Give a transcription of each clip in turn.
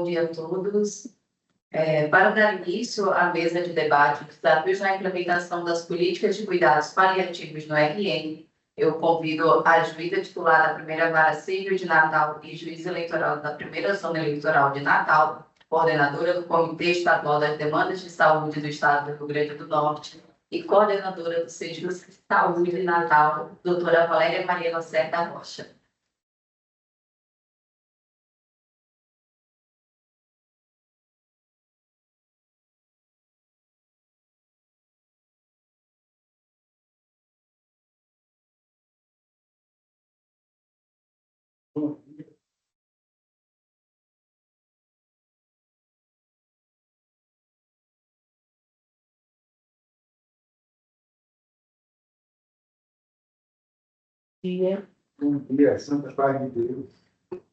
dia a todos. Para dar início à mesa de debate, desafios na implementação das políticas de cuidados paliativos no RN, eu convido a juíza titular da primeira vara civil de Natal e juiz eleitoral da primeira zona eleitoral de Natal, coordenadora do Comitê Estadual das Demandas de Saúde do Estado do Rio Grande do Norte e coordenadora do Sejus Saúde de Natal, doutora Valéria Maria Lacerda Rocha. Bom dia, Santa Paz de Deus.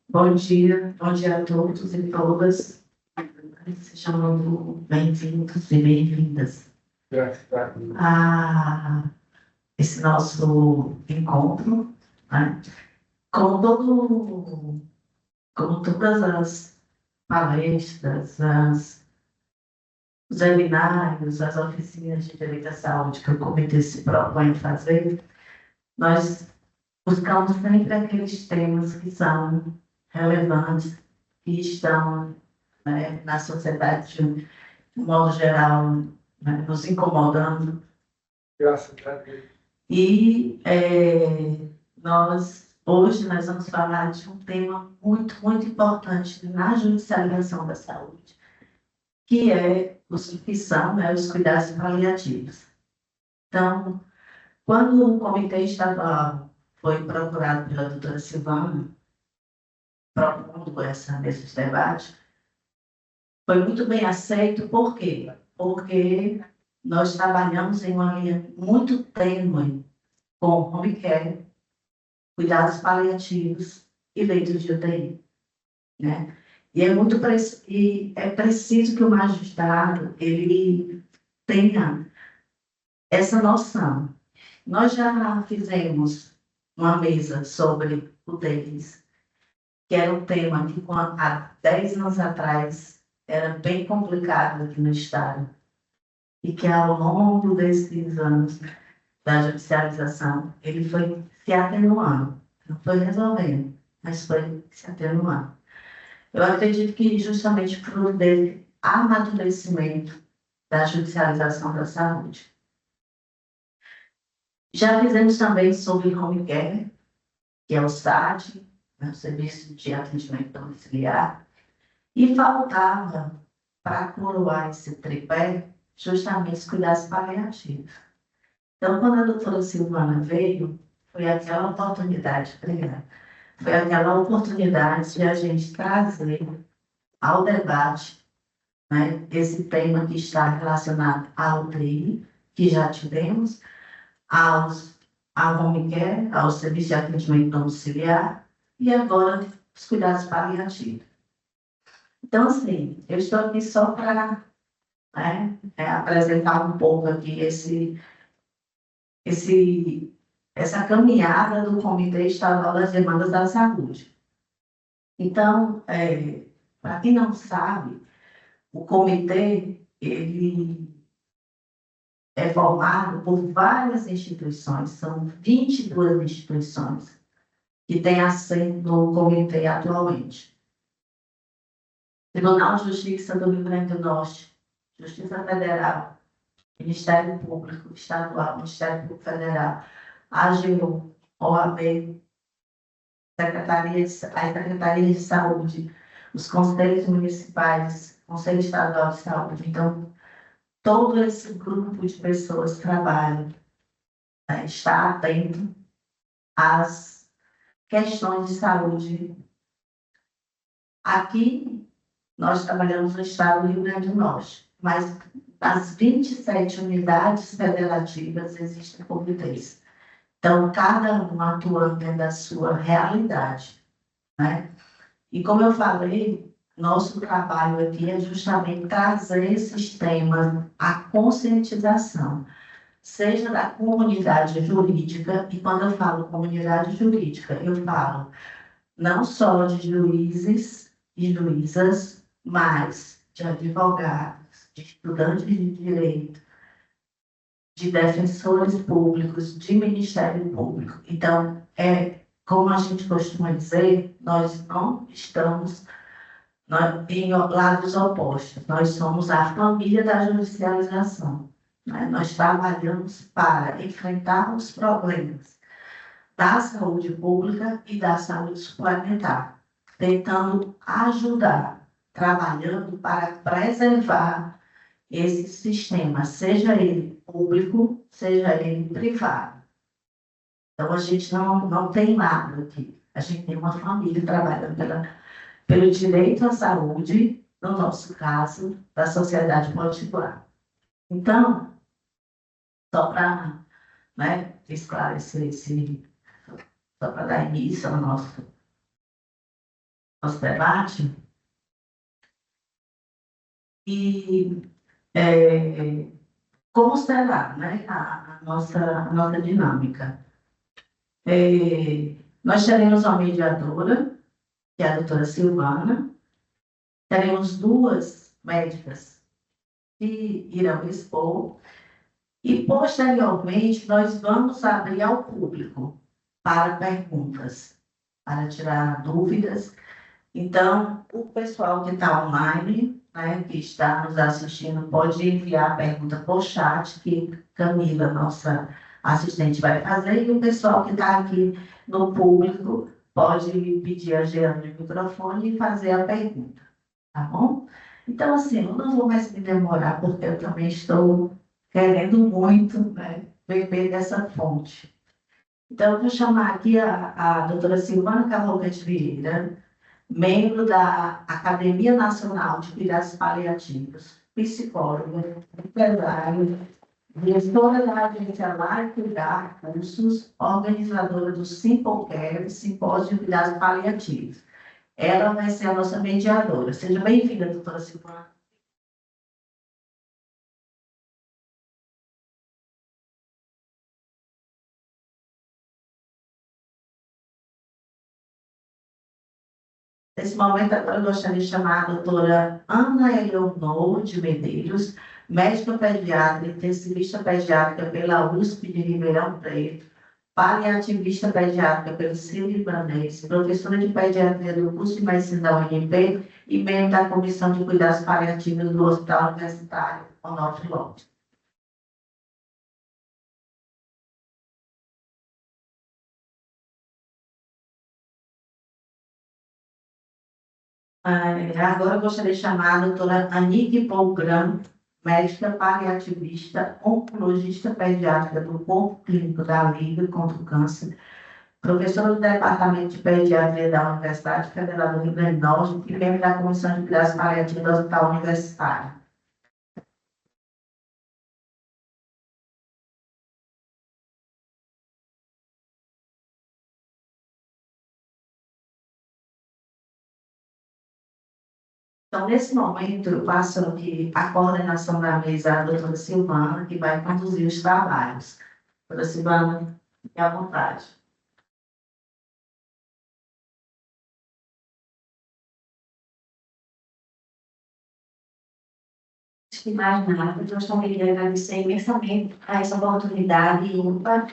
Bom dia a todos e todas. Sejam bem-vindos e bem-vindas a esse nosso encontro, né? Como todas as palestras, os webinários, as oficinas de direito à saúde que o comitê se propõe fazer, nós buscamos sempre aqueles temas que são relevantes, que estão, né, na sociedade, de um modo geral, né, nos incomodando. Graças a Deus. E hoje nós vamos falar de um tema muito, muito importante na judicialização da saúde, que são, né, os cuidados paliativos. Então, quando o Comitê Estadual foi procurado pela doutora Silvana, propondo essa mesa de debate, foi muito bem aceito. Por quê? Porque nós trabalhamos em uma linha muito tênue com home care, cuidados paliativos e leitos de UTI, né? E é preciso que o magistrado ele tenha essa noção. Nós já fizemos uma mesa sobre UTIs, que era um tema que há 10 anos atrás era bem complicado aqui no Estado, e que ao longo desses anos da judicialização, ele foi se atenuando, não foi resolvendo, mas foi se atenuando. Eu acredito que justamente por desse amadurecimento da judicialização da saúde. Já fizemos também sobre home care, que é o SAD, né, o Serviço de Atendimento Domiciliar, e faltava, para coroar esse tripé, justamente os cuidados paliativos. Então, quando a doutora Silvana veio, foi aquela oportunidade de a gente trazer ao debate, né, esse tema que está relacionado ao UTI, que já tivemos, ao home care, ao serviço de atendimento domiciliar, e agora os cuidados paliativos. Então, assim, eu estou aqui só para apresentar um pouco aqui essa caminhada do Comitê Estadual das Demandas da Saúde. Então, para quem não sabe, o comitê ele é formado por várias instituições, são 22 instituições que têm assento no comitê atualmente. Tribunal de Justiça do Rio Grande do Norte, Justiça Federal, Ministério Público Estadual, Ministério Público Federal, AGU, OAB, as Secretarias de Saúde, os Conselhos Municipais, Conselho Estadual de Saúde. Então, todo esse grupo de pessoas trabalha, né, está atento às questões de saúde. Aqui, nós trabalhamos no estado do Rio Grande do Norte, mas nas 27 unidades federativas existem comitês. Então, cada um atuando dentro da sua realidade, né? E como eu falei, nosso trabalho aqui é justamente trazer esses temas à conscientização, seja da comunidade jurídica, e quando eu falo comunidade jurídica, eu falo não só de juízes e juízas, mas de advogados, de estudantes de direito, de defensores públicos, de Ministério Público. Então, como a gente costuma dizer, nós não estamos em lados opostos, nós somos a família da judicialização. Né? Nós trabalhamos para enfrentar os problemas da saúde pública e da saúde suplementar, tentando ajudar, trabalhando para preservar esse sistema, seja ele público, seja ele privado. Então, a gente não tem nada aqui. A gente tem uma família trabalhando pelo direito à saúde, no nosso caso, da sociedade particular. Então, só para esclarecer só para dar início ao nosso debate, e como será, né, a nossa dinâmica? Nós teremos uma mediadora, que é a doutora Silvana, teremos 2 médicas que irão expor, e posteriormente nós vamos abrir ao público para perguntas, para tirar dúvidas. Então, o pessoal que está online, né, que está nos assistindo, pode enviar a pergunta por chat, que Camila, nossa assistente, vai fazer, e o pessoal que está aqui no público pode pedir a Jeane o microfone e fazer a pergunta, tá bom? Então, assim, eu não vou mais me demorar, porque eu também estou querendo muito, né, beber dessa fonte. Então, eu vou chamar aqui a doutora Silvana Cavalcante Vieira, membro da Academia Nacional de Cuidados Paliativos, psicóloga, empresária, gestora da agência Lar e Cuidar Cursos, organizadora do Simple Care, Simpósio de Cuidados Paliativos. Ela vai ser a nossa mediadora. Seja bem-vinda, doutora Silvana. Nesse momento, agora, eu gostaria de chamar a doutora Ana Eleonor de Medeiros, médica pediatra, intensivista pediátrica pela USP de Ribeirão Preto, paliativista pediátrica pelo Sírio-Libanês, professora de pediatria do curso de medicina da UNP e membro da Comissão de Cuidados Paliativos do Hospital Universitário Onofre Lopes. Agora eu gostaria de chamar a doutora Anique Polgram, médica paliativista, oncologista pediátrica do Corpo Clínico da Liga contra o Câncer, professora do Departamento de Pediatria da Universidade Federal do Rio Grande do Norte e membro da Comissão de Cuidados Paliativos do Hospital Universitário. Então, nesse momento, eu passo aqui a coordenação da mesa à doutora Silvana, que vai conduzir os trabalhos. Doutora Silvana, fique à vontade. Antes de mais nada, eu gostaria de agradecer imensamente a essa oportunidade ímpar,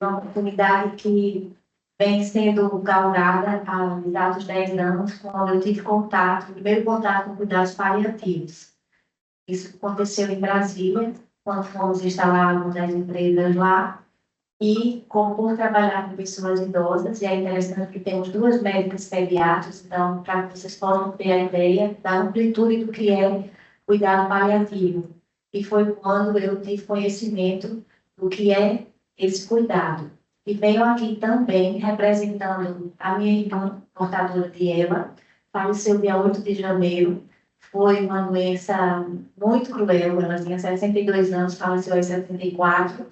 uma oportunidade que vem sendo galgada há exatos 10 anos, quando eu tive contato, primeiro contato com cuidados paliativos. Isso aconteceu em Brasília, quando fomos instalar uma das empresas lá, e como por trabalhar com pessoas idosas, e é interessante que temos 2 médicas pediatras, então, para que vocês possam ter a ideia da amplitude do que é cuidado paliativo. E foi quando eu tive conhecimento do que é esse cuidado. E venho aqui também representando a minha irmã, portadora de EMA, faleceu dia 8 de janeiro. Foi uma doença muito cruel, ela tinha 62 anos, faleceu aos 74.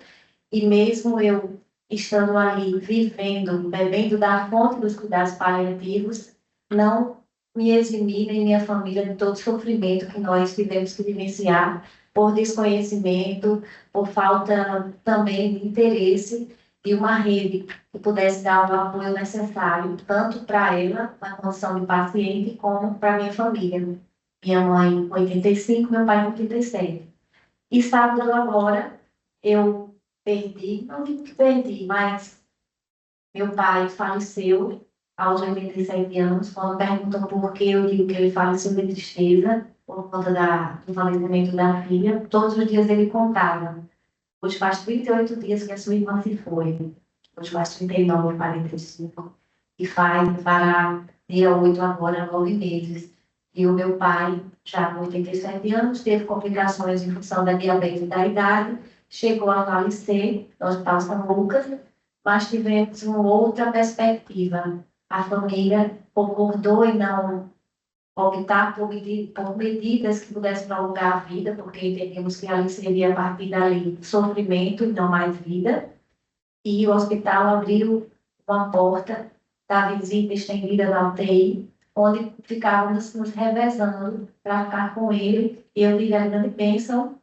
E mesmo eu estando ali, vivendo, bebendo da fonte dos cuidados paliativos, não me eximi, nem minha família, de todo o sofrimento que nós tivemos que vivenciar por desconhecimento, por falta também de interesse de uma rede que pudesse dar o apoio necessário, tanto para ela, na condição de paciente, como para a minha família. Minha mãe com 85, meu pai com 87. E sábado agora eu perdi, não digo que perdi, mas meu pai faleceu aos 87 anos. Quando perguntam por que, eu digo que ele faleceu de tristeza por conta do falecimento da filha. Todos os dias ele contava. Hoje faz 38 dias que a sua irmã se foi. Hoje faz 39, 45. E fará dia 8 agora, 9 meses. E o meu pai, já com 87 anos, teve complicações em função da diabetes da idade, chegou a falecer no Hospital São Lucas, mas tivemos uma outra perspectiva. A família concordou em não optar por medidas que pudessem prolongar a vida, porque entendemos que ali seria a partir dali sofrimento e não mais vida. E o hospital abriu uma porta da visita estendida da UTI, onde ficávamos nos revezando para ficar com ele. E eu tive a grande bênção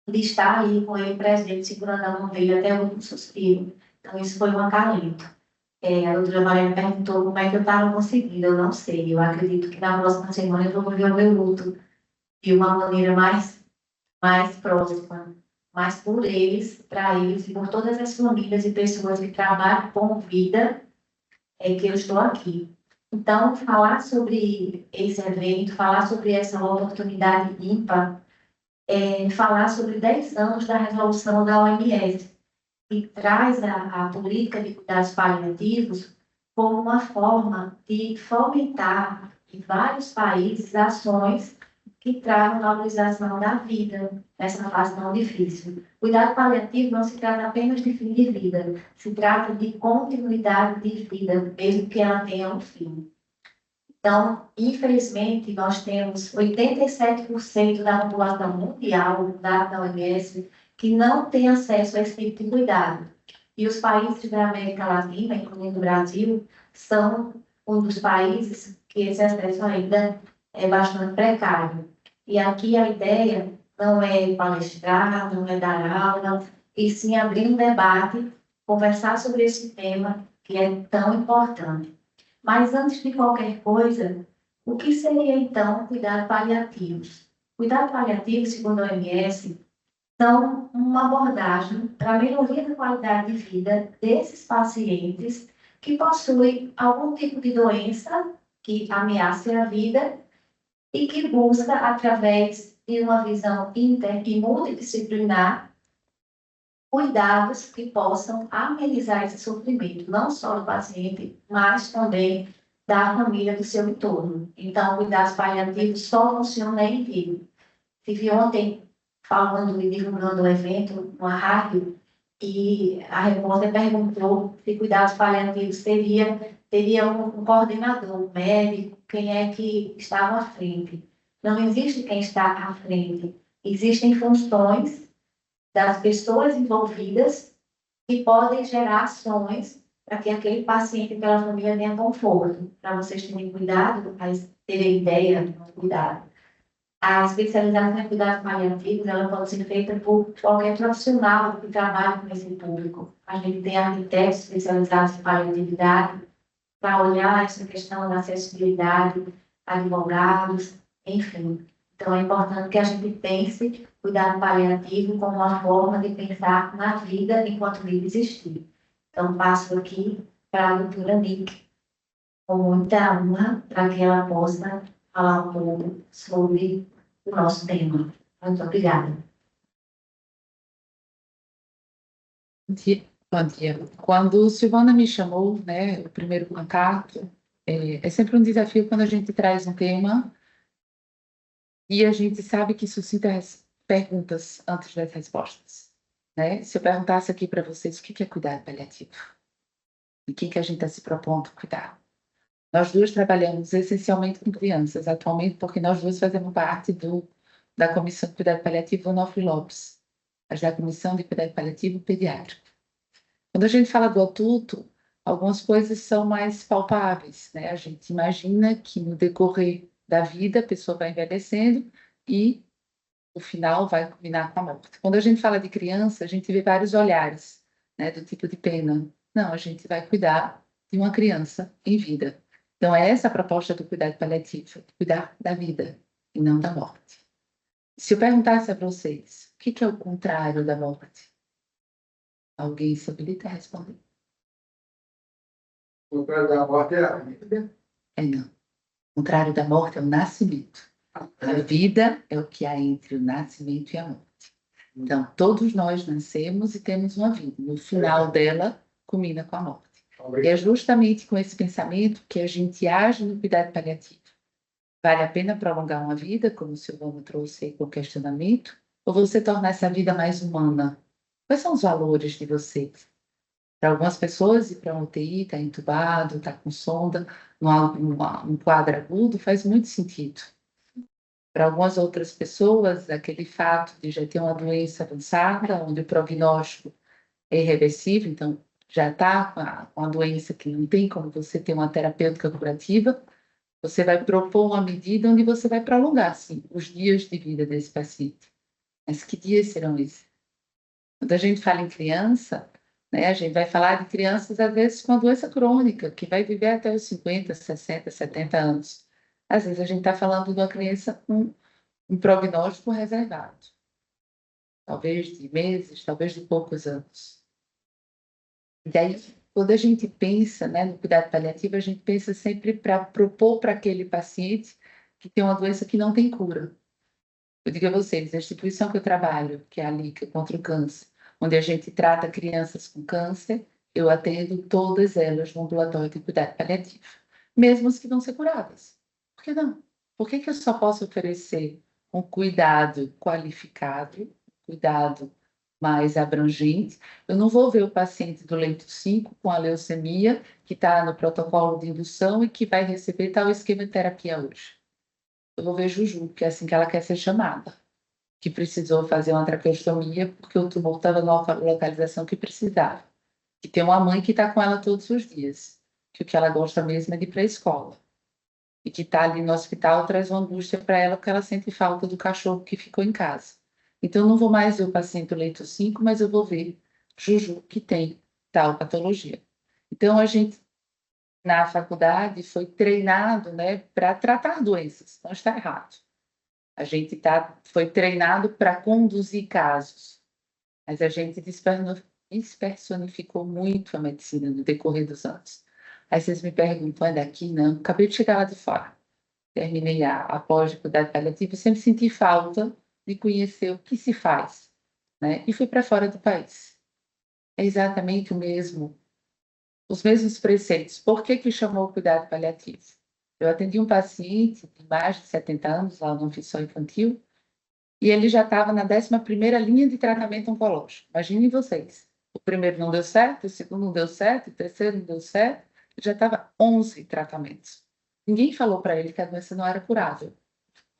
de estar ali com ele presente, segurando a mão dele até o último suspiro. Então, isso foi um acalento. A doutora Maria me perguntou como é que eu estava conseguindo. Eu não sei. Eu acredito que na próxima semana eu vou viver o meu luto de uma maneira mais próxima, mais por eles, para eles e por todas as famílias e pessoas que trabalham com vida, que eu estou aqui. Então, falar sobre esse evento, falar sobre essa oportunidade ímpar, falar sobre 10 anos da resolução da OMS, que traz a política de cuidados paliativos como uma forma de fomentar em vários países ações que tragam valorização da vida nessa fase tão difícil. Cuidado paliativo não se trata apenas de fim de vida, se trata de continuidade de vida, mesmo que ela tenha um fim. Então, infelizmente, nós temos 87% da população mundial, dado da OMS, que não tem acesso a esse tipo de cuidado. E os países da América Latina, incluindo o Brasil, são um dos países que esse acesso ainda é bastante precário. E aqui a ideia não é palestrar, não é dar aula, e sim abrir um debate, conversar sobre esse tema que é tão importante. Mas antes de qualquer coisa, o que seria então cuidado paliativos? Cuidado paliativo, segundo a OMS, são uma abordagem para a melhoria da qualidade de vida desses pacientes que possuem algum tipo de doença que ameace a vida e que busca, através de uma visão inter e multidisciplinar, cuidados que possam amenizar esse sofrimento, não só do paciente, mas também da família do seu entorno. Então, cuidados paliativos só funcionam em equipe. Estive ontem falando e divulgando o evento, uma rádio, e a repórter perguntou se cuidados paliativos teria um coordenador, um médico, quem é que estava à frente. Não existe quem está à frente. Existem funções das pessoas envolvidas que podem gerar ações para que aquele paciente e aquela família tenha conforto. Para vocês terem cuidado, terem ideia do cuidado. A especialização em cuidados paliativos, ela pode ser feita por qualquer profissional que trabalhe com esse público. A gente tem arquitetos especializados em paliatividade para olhar essa questão da acessibilidade, advogados, enfim. Então, é importante que a gente pense cuidado paliativo como uma forma de pensar na vida enquanto vida existir. Então, passo aqui para a doutora Nick, com muita honra, para que ela possa falar um pouco sobre o nosso tema. Muito obrigada. Bom dia. Quando Silvana me chamou, né, o primeiro contato, é sempre um desafio quando a gente traz um tema e a gente sabe que suscita perguntas antes das respostas, né? Se eu perguntasse aqui para vocês o que é cuidado paliativo, o que a gente está se propondo cuidar. Nós duas trabalhamos essencialmente com crianças atualmente, porque nós duas fazemos parte da Comissão de Cuidado Paliativo Onofre Lopes, mas da Comissão de Cuidado Paliativo Pediátrico. Quando a gente fala do adulto, algumas coisas são mais palpáveis, né? A gente imagina que no decorrer da vida a pessoa vai envelhecendo e o final vai culminar com a morte. Quando a gente fala de criança, a gente vê vários olhares, né, do tipo de pena. Não, a gente vai cuidar de uma criança em vida. Então, é essa a proposta do cuidado paliativo, cuidar da vida, e não da morte. Se eu perguntasse a vocês, o que é o contrário da morte? Alguém se habilita a responder? O contrário da morte é a vida. É não. O contrário da morte é o nascimento. A vida é o que há entre o nascimento e a morte. Então, todos nós nascemos e temos uma vida. No final dela, culmina com a morte. E é justamente com esse pensamento que a gente age no cuidado paliativo. Vale a pena prolongar uma vida, como o Silvano trouxe aí com o questionamento, ou você tornar essa vida mais humana? Quais são os valores de vocês? Para algumas pessoas, ir para uma UTI, estar entubado, estar com sonda, num quadro agudo, faz muito sentido. Para algumas outras pessoas, aquele fato de já ter uma doença avançada, onde o prognóstico é irreversível, então já está com a doença que não tem como você ter uma terapêutica curativa, você vai propor uma medida onde você vai prolongar, sim, os dias de vida desse paciente. Mas que dias serão esses? Quando a gente fala em criança, né, a gente vai falar de crianças, às vezes, com a doença crônica, que vai viver até os 50, 60, 70 anos. Às vezes, a gente está falando de uma criança com um prognóstico reservado. Talvez de meses, talvez de poucos anos. E daí, quando a gente pensa, né, no cuidado paliativo, a gente pensa sempre para propor para aquele paciente que tem uma doença que não tem cura. Eu digo a vocês, a instituição que eu trabalho, que é a Lica contra o Câncer, onde a gente trata crianças com câncer, eu atendo todas elas no ambulatório de cuidado paliativo, mesmo as que vão ser curadas. Por que não? Por que eu só posso oferecer um cuidado qualificado, cuidado mais abrangente? Eu não vou ver o paciente do leito 5 com a leucemia, que está no protocolo de indução e que vai receber tal esquema de terapia hoje. Eu vou ver Juju, que é assim que ela quer ser chamada, que precisou fazer uma traqueostomia porque o tumor estava na localização que precisava. Que tem uma mãe que está com ela todos os dias, que o que ela gosta mesmo é de ir para a escola. E que está ali no hospital traz uma angústia para ela porque ela sente falta do cachorro que ficou em casa. Então, eu não vou mais ver o paciente do leito 5, mas eu vou ver Juju, que tem tal patologia. Então, a gente, na faculdade, foi treinado, né, para tratar doenças. Não está errado. A gente foi treinado para conduzir casos. Mas a gente despersonificou muito a medicina no decorrer dos anos. Aí vocês me perguntam, é daqui? Não, acabei de chegar lá de fora. Terminei a pós de cuidado paliativo e sempre senti falta de conhecer o que se faz, né? E fui para fora do país. É exatamente os mesmos preceitos. Por que chamou o cuidado paliativo? Eu atendi um paciente de mais de 70 anos, lá no Hospital Infantil, e ele já estava na 11ª linha de tratamento oncológico. Imaginem vocês. O primeiro não deu certo, o segundo não deu certo, o terceiro não deu certo, já estava 11 tratamentos. Ninguém falou para ele que a doença não era curável.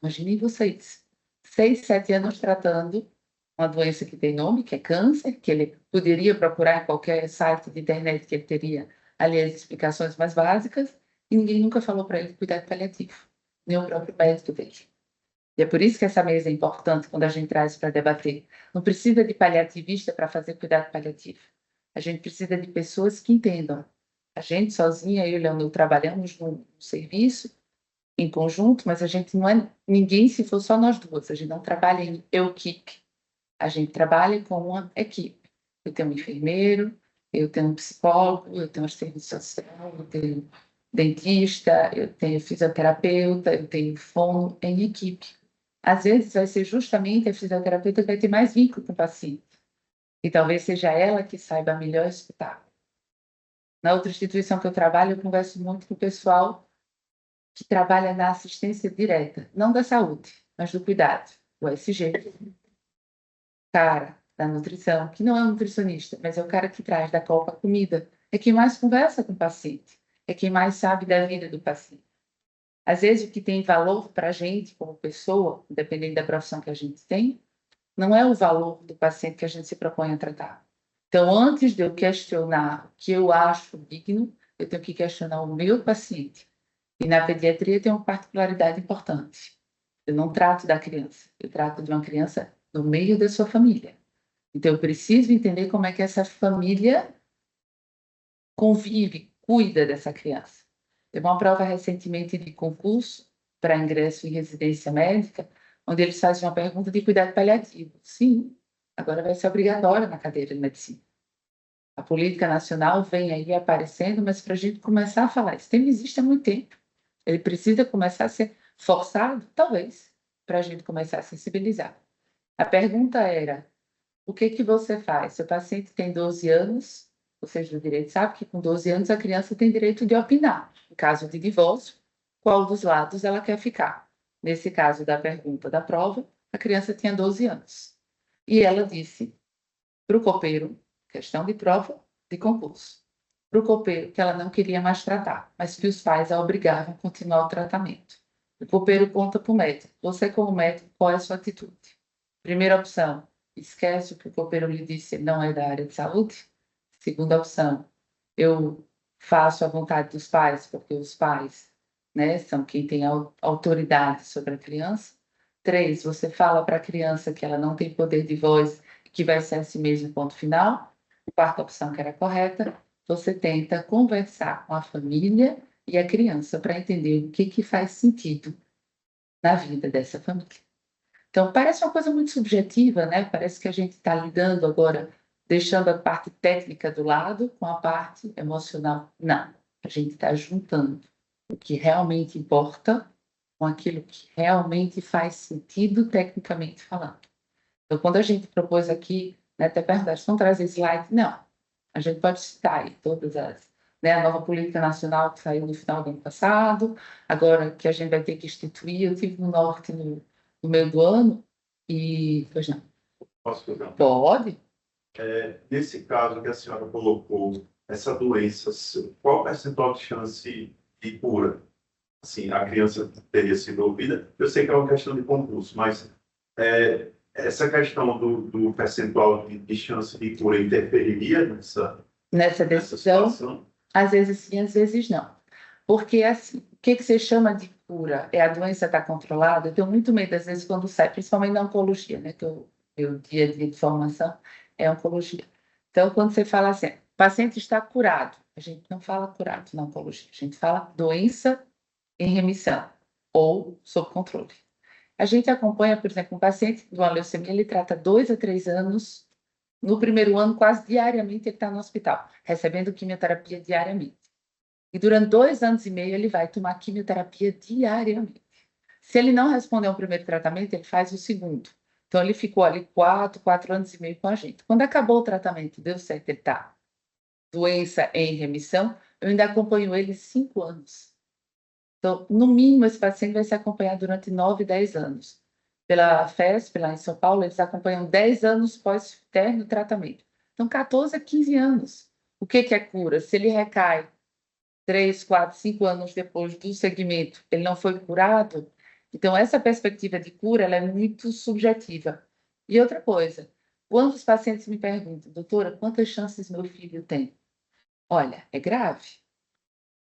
Imaginem vocês. 6, 7 anos tratando uma doença que tem nome, que é câncer, que ele poderia procurar em qualquer site de internet que ele teria ali as explicações mais básicas, e ninguém nunca falou para ele cuidado paliativo, nem o próprio médico dele. E é por isso que essa mesa é importante quando a gente traz para debater. Não precisa de paliativista para fazer cuidado paliativo. A gente precisa de pessoas que entendam. A gente sozinha, eu e o Leonel, trabalhamos num serviço em conjunto, mas a gente não é ninguém se for só nós duas. A gente não trabalha em equipe. A gente trabalha com uma equipe. Eu tenho um enfermeiro, eu tenho um psicólogo, eu tenho assistente social, eu tenho dentista, eu tenho fisioterapeuta, eu tenho fono em equipe. Às vezes vai ser justamente a fisioterapeuta que vai ter mais vínculo com o paciente. E talvez seja ela que saiba melhor escutar. Na outra instituição que eu trabalho, eu converso muito com o pessoal que trabalha na assistência direta, não da saúde, mas do cuidado, o SG. Cara da nutrição, que não é um nutricionista, mas é o cara que traz da copa a comida, é quem mais conversa com o paciente, é quem mais sabe da vida do paciente. Às vezes, o que tem valor para a gente, como pessoa, dependendo da profissão que a gente tem, não é o valor do paciente que a gente se propõe a tratar. Então, antes de eu questionar o que eu acho digno, eu tenho que questionar o meu paciente. E na pediatria tem uma particularidade importante. Eu não trato da criança, eu trato de uma criança no meio da sua família. Então, eu preciso entender como é que essa família convive, cuida dessa criança. Teve uma prova recentemente de concurso para ingresso em residência médica, onde eles fazem uma pergunta de cuidado paliativo. Sim, agora vai ser obrigatório na cadeira de medicina. A política nacional vem aí aparecendo, mas para a gente começar a falar, esse tema existe há muito tempo. Ele precisa começar a ser forçado, talvez, para a gente começar a sensibilizar. A pergunta era, o que você faz? Seu paciente tem 12 anos, ou seja, o direito sabe que com 12 anos a criança tem direito de opinar. Em caso de divórcio, qual dos lados ela quer ficar? Nesse caso da pergunta da prova, a criança tinha 12 anos. E ela disse para o copeiro, questão de prova de concurso, para o copeiro que ela não queria mais tratar, mas que os pais a obrigavam a continuar o tratamento. O copeiro conta para o médico, você como médico, qual é a sua atitude? Primeira opção, esquece o que o copeiro lhe disse, não é da área de saúde. Segunda opção, eu faço a vontade dos pais, porque os pais, né, são quem tem autoridade sobre a criança. 3, você fala para a criança que ela não tem poder de voz, que vai ser assim mesmo, ponto final. Quarta opção, que era correta, você tenta conversar com a família e a criança para entender o que faz sentido na vida dessa família. Então, parece uma coisa muito subjetiva, né? Parece que a gente está lidando agora, deixando a parte técnica do lado com a parte emocional. Não, a gente está juntando o que realmente importa com aquilo que realmente faz sentido tecnicamente falando. Então, quando a gente propôs aqui, né, até perguntar, vão trazer slide? Não, a gente pode citar aí todas as, né, a nova política nacional que saiu no final do ano passado, agora que a gente vai ter que instituir, eu tive no Norte no meio do ano, e, pois não. Posso fazer uma Pode? Nesse caso que a senhora colocou, essa doença, qual o percentual de chance de cura? Assim, a criança teria sido ouvida? Eu sei que é uma questão de concurso, mas essa questão do percentual de chance de cura interferiria Nessa decisão, situação? às vezes sim, às vezes não. Porque, assim, o que você chama de cura? É a doença estar controlada? Eu tenho muito medo, às vezes, quando sai, principalmente na oncologia, né? Que o meu dia a dia de formação é oncologia. Então, quando você fala assim, o paciente está curado, a gente não fala curado na oncologia, a gente fala doença em remissão ou sob controle. A gente acompanha, por exemplo, um paciente com uma leucemia, ele trata 2 a 3 anos, no primeiro ano, quase diariamente, ele está no hospital, recebendo quimioterapia diariamente. E durante 2 anos e meio, ele vai tomar quimioterapia diariamente. Se ele não responder ao primeiro tratamento, ele faz o segundo. Então, ele ficou ali 4 anos e meio com a gente. Quando acabou o tratamento, deu certo, ele está doença em remissão, eu ainda acompanho ele 5 anos. Então, no mínimo, esse paciente vai ser acompanhado durante 9, 10 anos. Pela FESP, lá em São Paulo, eles acompanham 10 anos pós-término tratamento. Então, 14 a 15 anos. O que é cura? Se ele recai 3, 4, 5 anos depois do segmento, ele não foi curado, então essa perspectiva de cura ela é muito subjetiva. E outra coisa, quando os pacientes me perguntam, doutora, quantas chances meu filho tem? Olha, é grave,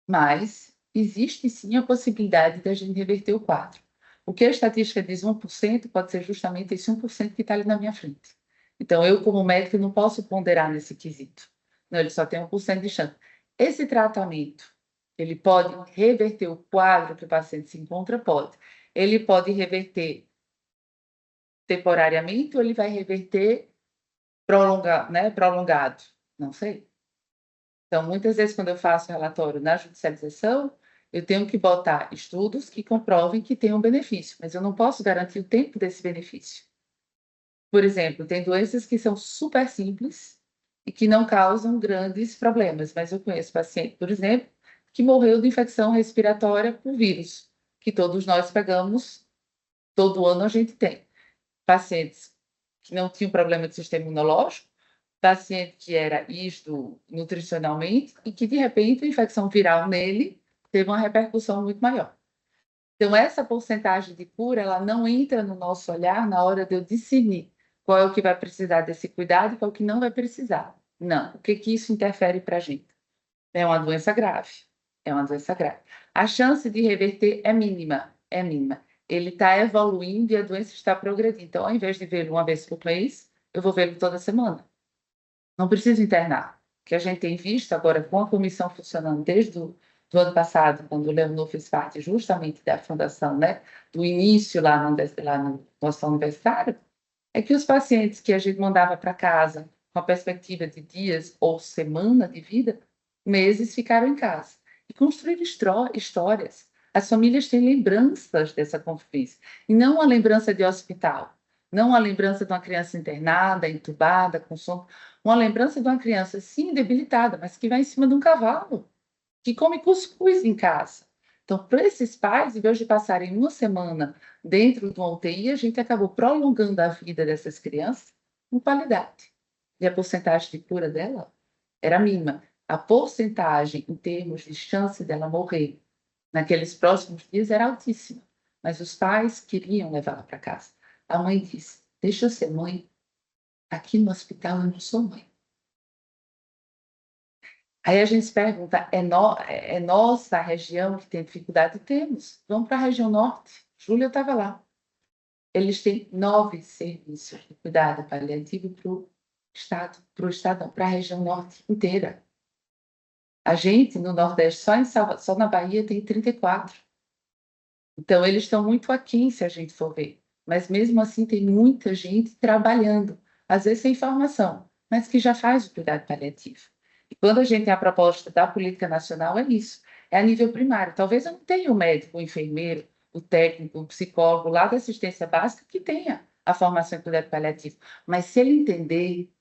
mas existe sim a possibilidade de a gente reverter o quadro. O que a estatística diz 1% pode ser justamente esse 1% que está ali na minha frente. Então, eu, como médico, não posso ponderar nesse quesito. Não, ele só tem 1% de chance. Esse tratamento, ele pode reverter o quadro que o paciente se encontra? Pode. Ele pode reverter temporariamente ou ele vai reverter prolongado? Não sei. Então, muitas vezes, quando eu faço relatório na judicialização, eu tenho que botar estudos que comprovem que tem um benefício, mas eu não posso garantir o tempo desse benefício. Por exemplo, tem doenças que são super simples e que não causam grandes problemas, mas eu conheço paciente, por exemplo, que morreu de infecção respiratória por vírus, que todos nós pegamos, todo ano a gente tem. Pacientes que não tinham problema de sistema imunológico, paciente que era isto nutricionalmente e que, de repente, a infecção viral nele teve uma repercussão muito maior. Então, essa porcentagem de cura, ela não entra no nosso olhar na hora de eu discernir qual é o que vai precisar desse cuidado e qual é o que não vai precisar. Não. O que isso interfere para a gente? É uma doença grave. É uma doença grave. A chance de reverter é mínima. É mínima. Ele está evoluindo e a doença está progredindo. Então, ao invés de vê-lo uma vez por mês, eu vou vê-lo toda semana. Não preciso internar. O que a gente tem visto agora com a comissão funcionando desde do ano passado, quando o Leonor fez parte justamente da fundação, né, do início lá no hospital universitário, é que os pacientes que a gente mandava para casa com a perspectiva de dias ou semana de vida, meses ficaram em casa. E construíram histórias. As famílias têm lembranças dessa convivência, e não uma lembrança de hospital, não uma lembrança de uma criança internada, entubada, com sono, uma lembrança de uma criança, sim, debilitada, mas que vai em cima de um cavalo, que come cuscuz em casa. Então, para esses pais, em vez de passarem uma semana dentro de uma UTI, a gente acabou prolongando a vida dessas crianças com qualidade. E a porcentagem de cura dela era mínima. A porcentagem, em termos de chance dela morrer naqueles próximos dias, era altíssima. Mas os pais queriam levá-la para casa. A mãe disse: deixa eu ser mãe. Aqui no hospital eu não sou mãe. Aí a gente se pergunta, é nossa a região que tem dificuldade? Temos. Vamos para a região norte. Júlia estava lá. Eles têm 9 serviços de cuidado paliativo para o estado, para a região norte inteira. A gente, no Nordeste, só na Bahia, tem 34. Então, eles estão muito aquém, se a gente for ver. Mas, mesmo assim, tem muita gente trabalhando, às vezes sem formação, mas que já faz o cuidado paliativo. E quando a gente tem a proposta da política nacional, é isso. É a nível primário. Talvez eu não tenha o médico, o enfermeiro, o técnico, o psicólogo lá da assistência básica que tenha a formação em cuidado paliativo. Mas se ele entender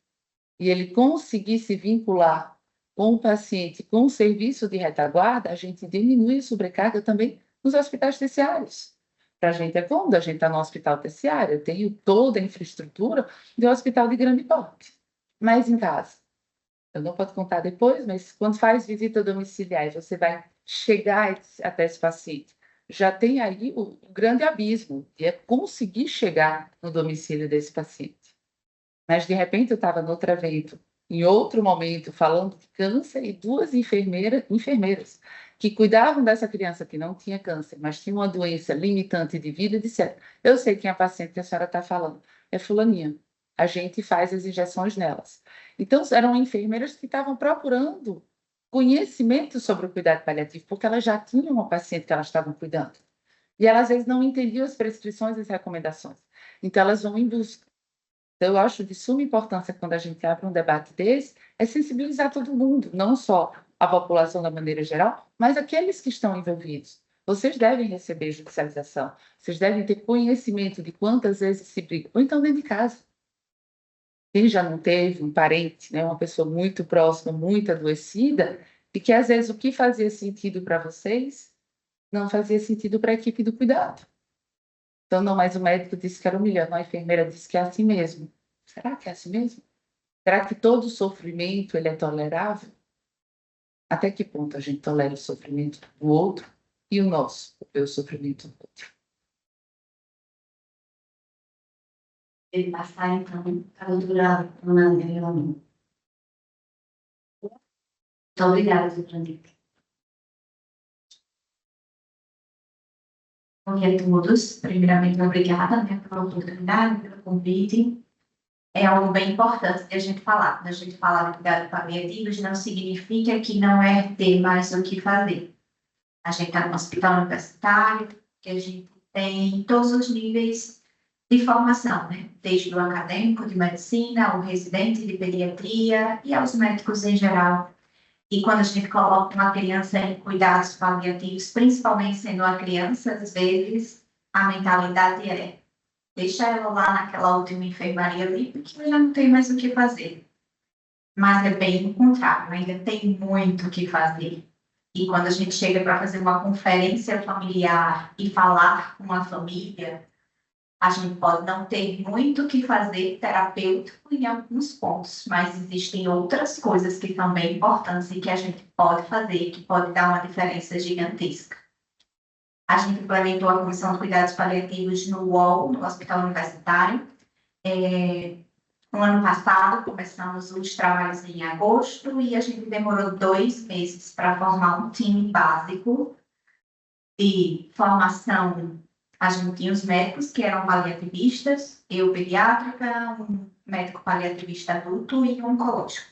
e ele conseguir se vincular com o paciente, com o serviço de retaguarda, a gente diminui a sobrecarga também nos hospitais terciários. Para a gente é cômodo, a gente está no hospital terciário, eu tenho toda a infraestrutura de um hospital de grande porte. Mas em casa, eu não posso contar depois, mas quando faz visita domiciliar e você vai chegar até esse paciente, já tem aí o grande abismo, que é conseguir chegar no domicílio desse paciente. Mas, de repente, eu estava no outro evento, em outro momento, falando de câncer, e 2 enfermeiras que cuidavam dessa criança que não tinha câncer, mas tinha uma doença limitante de vida, disseram: eu sei quem é a paciente que a senhora está falando, é fulaninha. A gente faz as injeções nelas. Então, eram enfermeiras que estavam procurando conhecimento sobre o cuidado paliativo, porque elas já tinham uma paciente que elas estavam cuidando. E elas, às vezes, não entendiam as prescrições e as recomendações. Então, elas vão em busca. Então, eu acho de suma importância, quando a gente abre um debate desse, é sensibilizar todo mundo, não só a população da maneira geral, mas aqueles que estão envolvidos. Vocês devem receber judicialização, vocês devem ter conhecimento de quantas vezes se briga, ou então dentro de casa. Quem já não teve um parente, né, uma pessoa muito próxima, muito adoecida, e que às vezes o que fazia sentido para vocês não fazia sentido para a equipe do cuidado. Então, não, mas o médico disse que era humilhante, a enfermeira disse que é assim mesmo. Será que é assim mesmo? Será que todo sofrimento ele é tolerável? Até que ponto a gente tolera o sofrimento do outro e o nosso, o sofrimento do outro? Ele passar, então, a doutora Ana Andréa. Muito obrigada, doutora Anitta. Bom dia a todos. Primeiramente, obrigada, né, pela oportunidade, pelo convite. É algo bem importante de a gente falar. Quando a gente fala de cuidado paliativo, não significa que não é ter mais o que fazer. A gente está no hospital universitário, que a gente tem todos os níveis de formação, né? Desde o acadêmico de medicina, o residente de pediatria e aos médicos em geral. E quando a gente coloca uma criança em cuidados paliativos, principalmente sendo uma criança, às vezes a mentalidade é: deixa ela lá naquela última enfermaria ali, porque ela já não tem mais o que fazer. Mas é bem o contrário, ainda tem muito o que fazer. E quando a gente chega para fazer uma conferência familiar e falar com a família, a gente pode não ter muito o que fazer terapêutico em alguns pontos, mas existem outras coisas que são bem importantes e que a gente pode fazer, que pode dar uma diferença gigantesca. A gente implementou a Comissão de Cuidados Paliativos no UOL, no Hospital Universitário. No ano passado, começamos os trabalhos em agosto e a gente demorou 2 meses para formar um time básico de formação. A gente tinha os médicos que eram paliativistas, eu pediátrica, um médico paliativista adulto e um oncológico.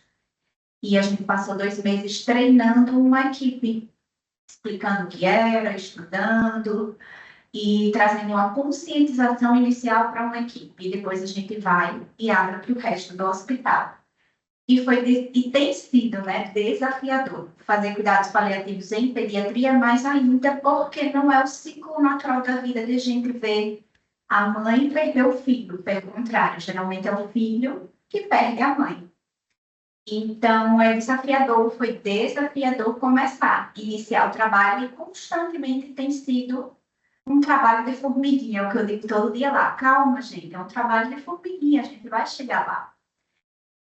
E a gente passou 2 meses treinando uma equipe explicando o que era, estudando e trazendo uma conscientização inicial para uma equipe. E depois a gente vai e abre para o resto do hospital. E tem sido, né, desafiador fazer cuidados paliativos em pediatria, mais ainda porque não é o ciclo natural da vida de a gente ver a mãe perder o filho. Pelo contrário, geralmente é o filho que perde a mãe. Então, foi desafiador iniciar o trabalho e constantemente tem sido um trabalho de formiguinha, é o que eu digo todo dia lá. Calma, gente, é um trabalho de formiguinha, a gente vai chegar lá.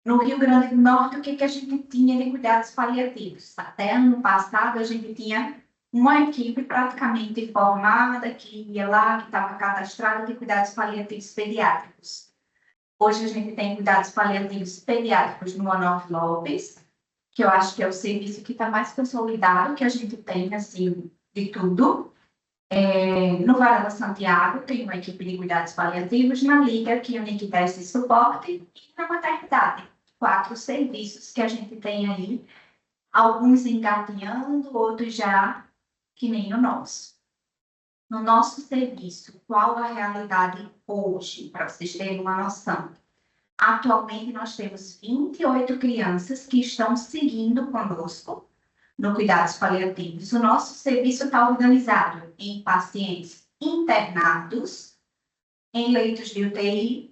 No Rio Grande do Norte, o que a gente tinha de cuidados paliativos? Até ano passado, a gente tinha uma equipe praticamente formada, que ia lá, que estava cadastrada de cuidados paliativos pediátricos. Hoje a gente tem cuidados paliativos pediátricos no Anof Lopes, que eu acho que é o serviço que está mais consolidado, que a gente tem, assim, de tudo. No Varela Santiago, tem uma equipe de cuidados paliativos, na Liga, que é uma equipe dá esse suporte, e na maternidade. 4 serviços que a gente tem aí, alguns engatinhando, outros já, que nem o nosso. No nosso serviço, qual a realidade hoje, para vocês terem uma noção? Atualmente, nós temos 28 crianças que estão seguindo conosco no cuidados paliativos. O nosso serviço está organizado em pacientes internados, em leitos de UTI,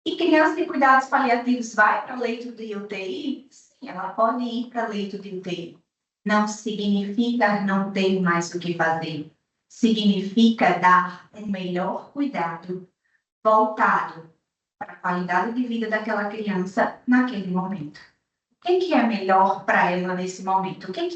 e criança de cuidados paliativos vai para leito de UTI? Sim, ela pode ir para leito de UTI. Não significa não ter mais o que fazer. Significa dar um melhor cuidado voltado para a qualidade de vida daquela criança naquele momento. O que é melhor para ela nesse momento? O que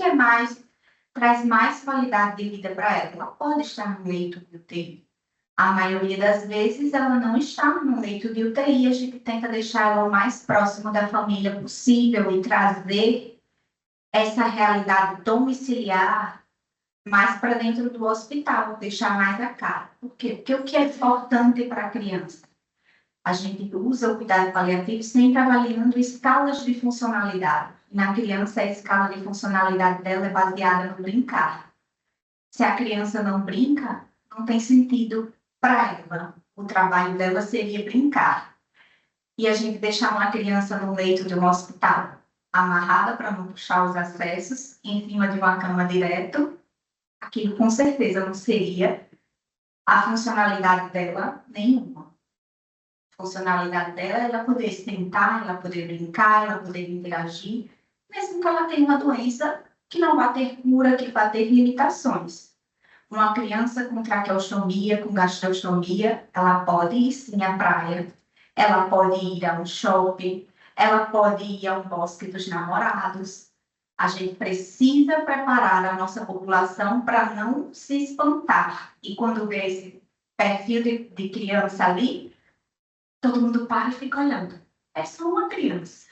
traz mais qualidade de vida para ela? Ela pode estar no leito de UTI. A maioria das vezes ela não está no leito de UTI, a gente tenta deixar ela o mais próximo da família possível e trazer essa realidade domiciliar mais para dentro do hospital, deixar mais a cara. Por quê? Porque o que é importante para a criança? A gente usa o cuidado paliativo sempre avaliando escalas de funcionalidade. Na criança, a escala de funcionalidade dela é baseada no brincar. Se a criança não brinca, não tem sentido para ela. O trabalho dela seria brincar. E a gente deixar uma criança no leito de um hospital, amarrada para não puxar os acessos, em cima de uma cama direto, aquilo com certeza não seria a funcionalidade dela nenhuma. A funcionalidade dela é ela poder sentar, ela poder brincar, ela poder interagir, mesmo que ela tenha uma doença que não vai ter cura, que vai ter limitações. Uma criança com traqueostomia, com gastrostomia, ela pode ir sim à praia, ela pode ir a um shopping, ela pode ir a um bosque dos namorados. A gente precisa preparar a nossa população para não se espantar. E quando vê esse perfil de criança ali, todo mundo para e fica olhando. É só uma criança.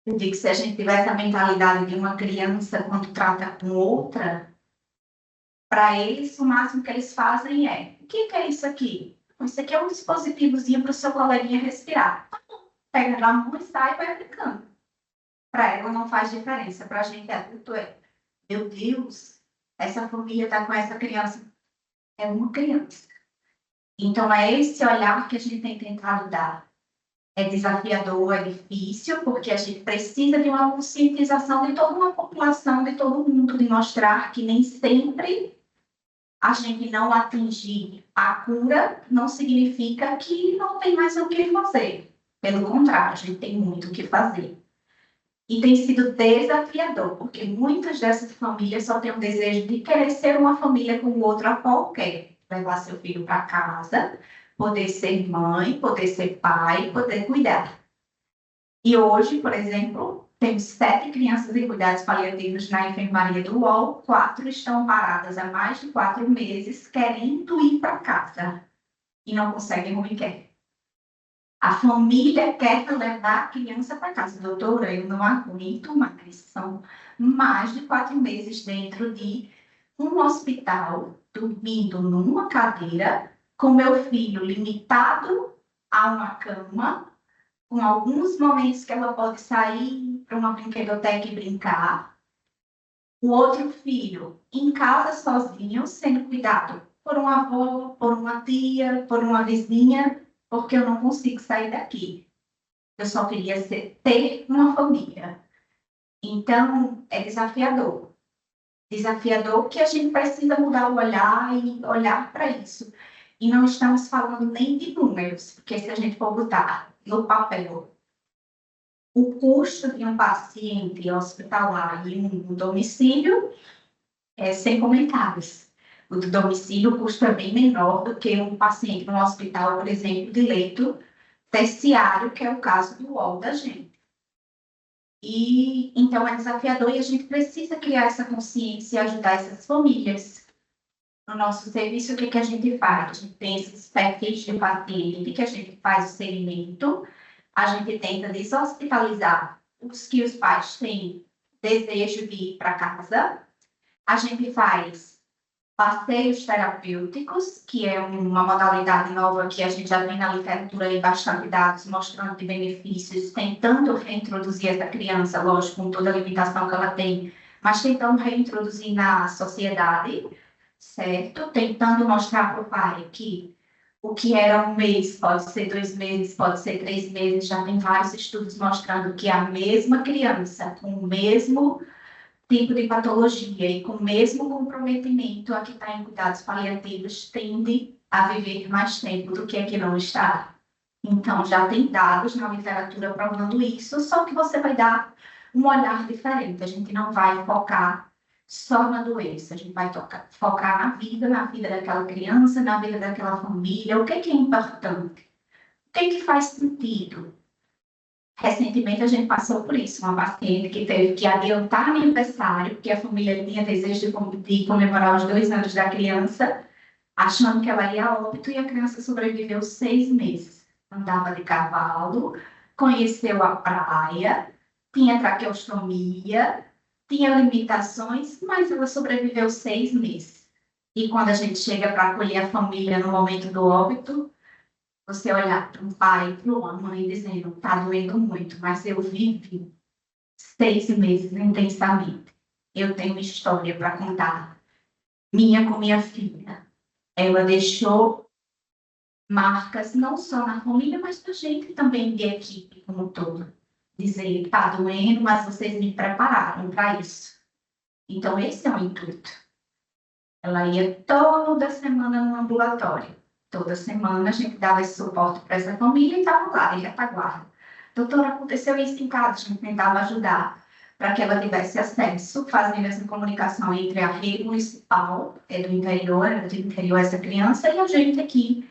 Eu digo que se a gente tivesse a mentalidade de uma criança quando trata com outra, para eles, o máximo que eles fazem é: o que é isso aqui? Isso aqui é um dispositivozinho para o seu coleguinha respirar. Pega na mão e sai e vai aplicando. Para ela não faz diferença. Para a gente adulto é: meu Deus, essa família está com essa criança. É uma criança. Então, é esse olhar que a gente tem tentado dar. É desafiador, é difícil, porque a gente precisa de uma conscientização de toda uma população, de todo mundo, de mostrar que nem sempre a gente não atingir a cura não significa que não tem mais o que fazer. Pelo contrário, a gente tem muito o que fazer. E tem sido desafiador, porque muitas dessas famílias só têm o desejo de querer ser uma família com outra qualquer. Levar seu filho para casa, poder ser mãe, poder ser pai, poder cuidar. E hoje, por exemplo, temos 7 crianças em cuidados paliativos na enfermaria do UOL, 4 estão paradas há mais de 4 meses, querendo ir para casa e não conseguem o que quer. A família quer levar a criança para casa. Doutora, eu não aguento mais. São mais de 4 meses dentro de um hospital, dormindo numa cadeira, com meu filho limitado a uma cama, com alguns momentos que ela pode sair para uma brinquedoteca e brincar. o outro filho em casa sozinho, sendo cuidado por uma avó, por uma tia, por uma vizinha, porque eu não consigo sair daqui. Eu só queria ter uma família. Então, é desafiador. Desafiador que a gente precisa mudar o olhar e olhar para isso. E não estamos falando nem de números, porque se a gente for botar no papel o custo de um paciente hospitalar e um domicílio, é sem comentários. O do domicílio, o custo é bem menor do que um paciente no hospital, por exemplo, de leito terciário, que é o caso do UOL da gente. E então é desafiador e a gente precisa criar essa consciência e ajudar essas famílias. No nosso serviço, o que a gente faz? A gente tem esses perfis de paciente que a gente faz o segmento, a gente tenta deshospitalizar os que os pais têm desejo de ir para casa, a gente faz passeios terapêuticos, que é uma modalidade nova que a gente já tem na literatura e bastante dados mostrando de benefícios, tentando reintroduzir essa criança, lógico, com toda a limitação que ela tem, mas tentando reintroduzir na sociedade, certo? Tentando mostrar para o pai que o que era 1 mês pode ser 2 meses, pode ser 3 meses, já tem vários estudos mostrando que a mesma criança, com o mesmo tipo de patologia e com o mesmo comprometimento a que está em cuidados paliativos tende a viver mais tempo do que a que não está. Então, já tem dados na literatura provando isso, só que você vai dar um olhar diferente. A gente não vai focar só na doença, a gente vai focar na vida daquela criança, na vida daquela família, o que é importante, o que faz sentido. Recentemente a gente passou por isso, uma paciente que teve que adiantar aniversário, porque a família tinha desejo de comemorar os 2 anos da criança, achando que ela ia a óbito e a criança sobreviveu 6 meses. Andava de cavalo, conheceu a praia, tinha traqueostomia, tinha limitações, mas ela sobreviveu 6 meses. E quando a gente chega para acolher a família no momento do óbito, você olhar para um pai, para uma mãe, dizendo, está doendo muito, mas eu vivi 6 meses intensamente. Eu tenho uma história para contar. Minha com minha filha. Ela deixou marcas não só na família, mas na gente também de equipe como um todo. Dizer, está doendo, mas vocês me prepararam para isso. Então, esse é o intuito. Ela ia toda semana no ambulatório. Toda semana a gente dava esse suporte para essa família e estava lá, em retaguarda. Doutora, aconteceu isso em casa, a gente tentava ajudar para que ela tivesse acesso, fazendo essa comunicação entre a rede municipal, do interior essa criança, e a gente aqui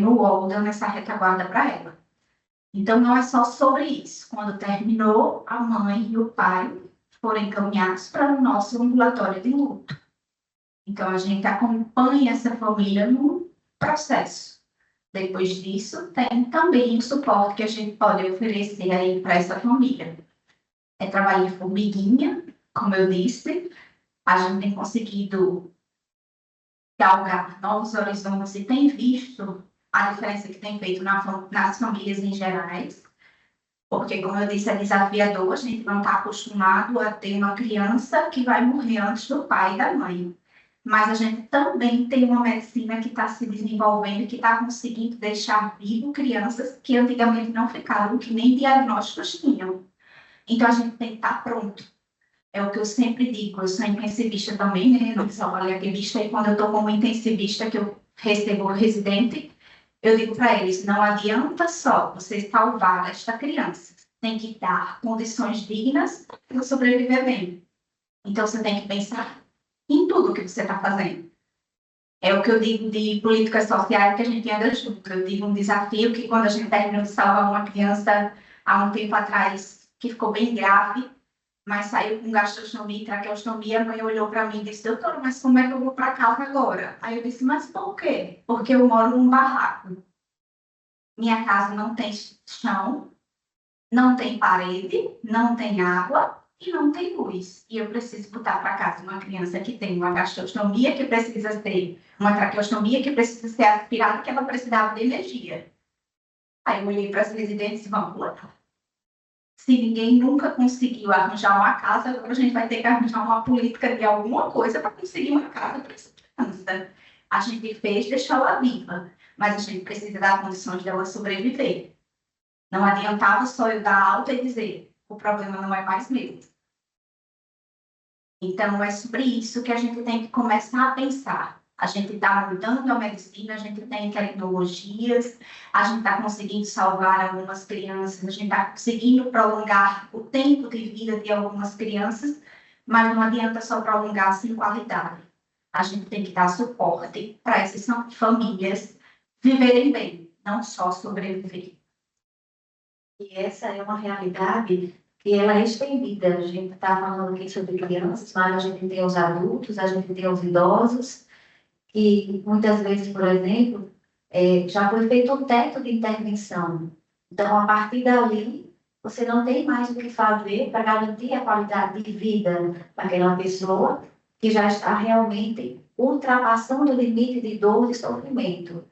no UOL, dando essa retaguarda para ela. Então, não é só sobre isso. Quando terminou, a mãe e o pai foram encaminhados para o nosso ambulatório de luto. Então, a gente acompanha essa família no processo. Depois disso, tem também o suporte que a gente pode oferecer aí para essa família. É trabalho de formiguinha, como eu disse, a gente tem conseguido galgar novos horizontes e tem visto a diferença que tem feito nas famílias em gerais, porque, como eu disse, é desafiador, a gente não está acostumado a ter uma criança que vai morrer antes do pai e da mãe. Mas a gente também tem uma medicina que está se desenvolvendo, que está conseguindo deixar vivo crianças que antigamente não ficavam, que nem diagnósticos tinham. Então, a gente tem que estar pronto. É o que eu sempre digo, eu sou intensivista também, né? Não sou paliativista, e quando eu estou como intensivista, que eu recebo o residente, eu digo para eles, não adianta só você salvar esta criança, tem que dar condições dignas para sobreviver bem. Então, você tem que pensar em tudo que você está fazendo. É o que eu digo de políticas sociais que a gente anda junto. Eu digo um desafio que quando a gente terminou de salvar uma criança há um tempo atrás, que ficou bem grave, mas saiu com gastrostomia e traqueostomia, a mãe olhou para mim e disse, doutora, mas como é que eu vou para casa agora? Aí eu disse, mas por quê? Porque eu moro num barraco. Minha casa não tem chão, não tem parede, não tem água, e não tem luz. E eu preciso botar para casa uma criança que tem uma gastrostomia, que precisa ter uma traqueostomia, que precisa ser aspirada, que ela precisava de energia. Aí eu olhei para as residentes e vamos lá. Se ninguém nunca conseguiu arranjar uma casa, agora a gente vai ter que arranjar uma política de alguma coisa para conseguir uma casa para essa criança. A gente fez, deixou ela viva, mas a gente precisa dar condições dela sobreviver. Não adiantava só eu dar alta e dizer, o problema não é mais meu. Então, é sobre isso que a gente tem que começar a pensar. A gente está mudando a medicina, a gente tem tecnologias, a gente está conseguindo salvar algumas crianças, a gente está conseguindo prolongar o tempo de vida de algumas crianças, mas não adianta só prolongar sem qualidade. A gente tem que dar suporte para essas famílias viverem bem, não só sobreviver. E essa é uma realidade que ela é estendida. A gente está falando aqui sobre crianças, mas a gente tem os adultos, a gente tem os idosos, que muitas vezes, por exemplo, já foi feito um teto de intervenção. Então, a partir dali, você não tem mais o que fazer para garantir a qualidade de vida daquela pessoa que já está realmente ultrapassando o limite de dor e sofrimento.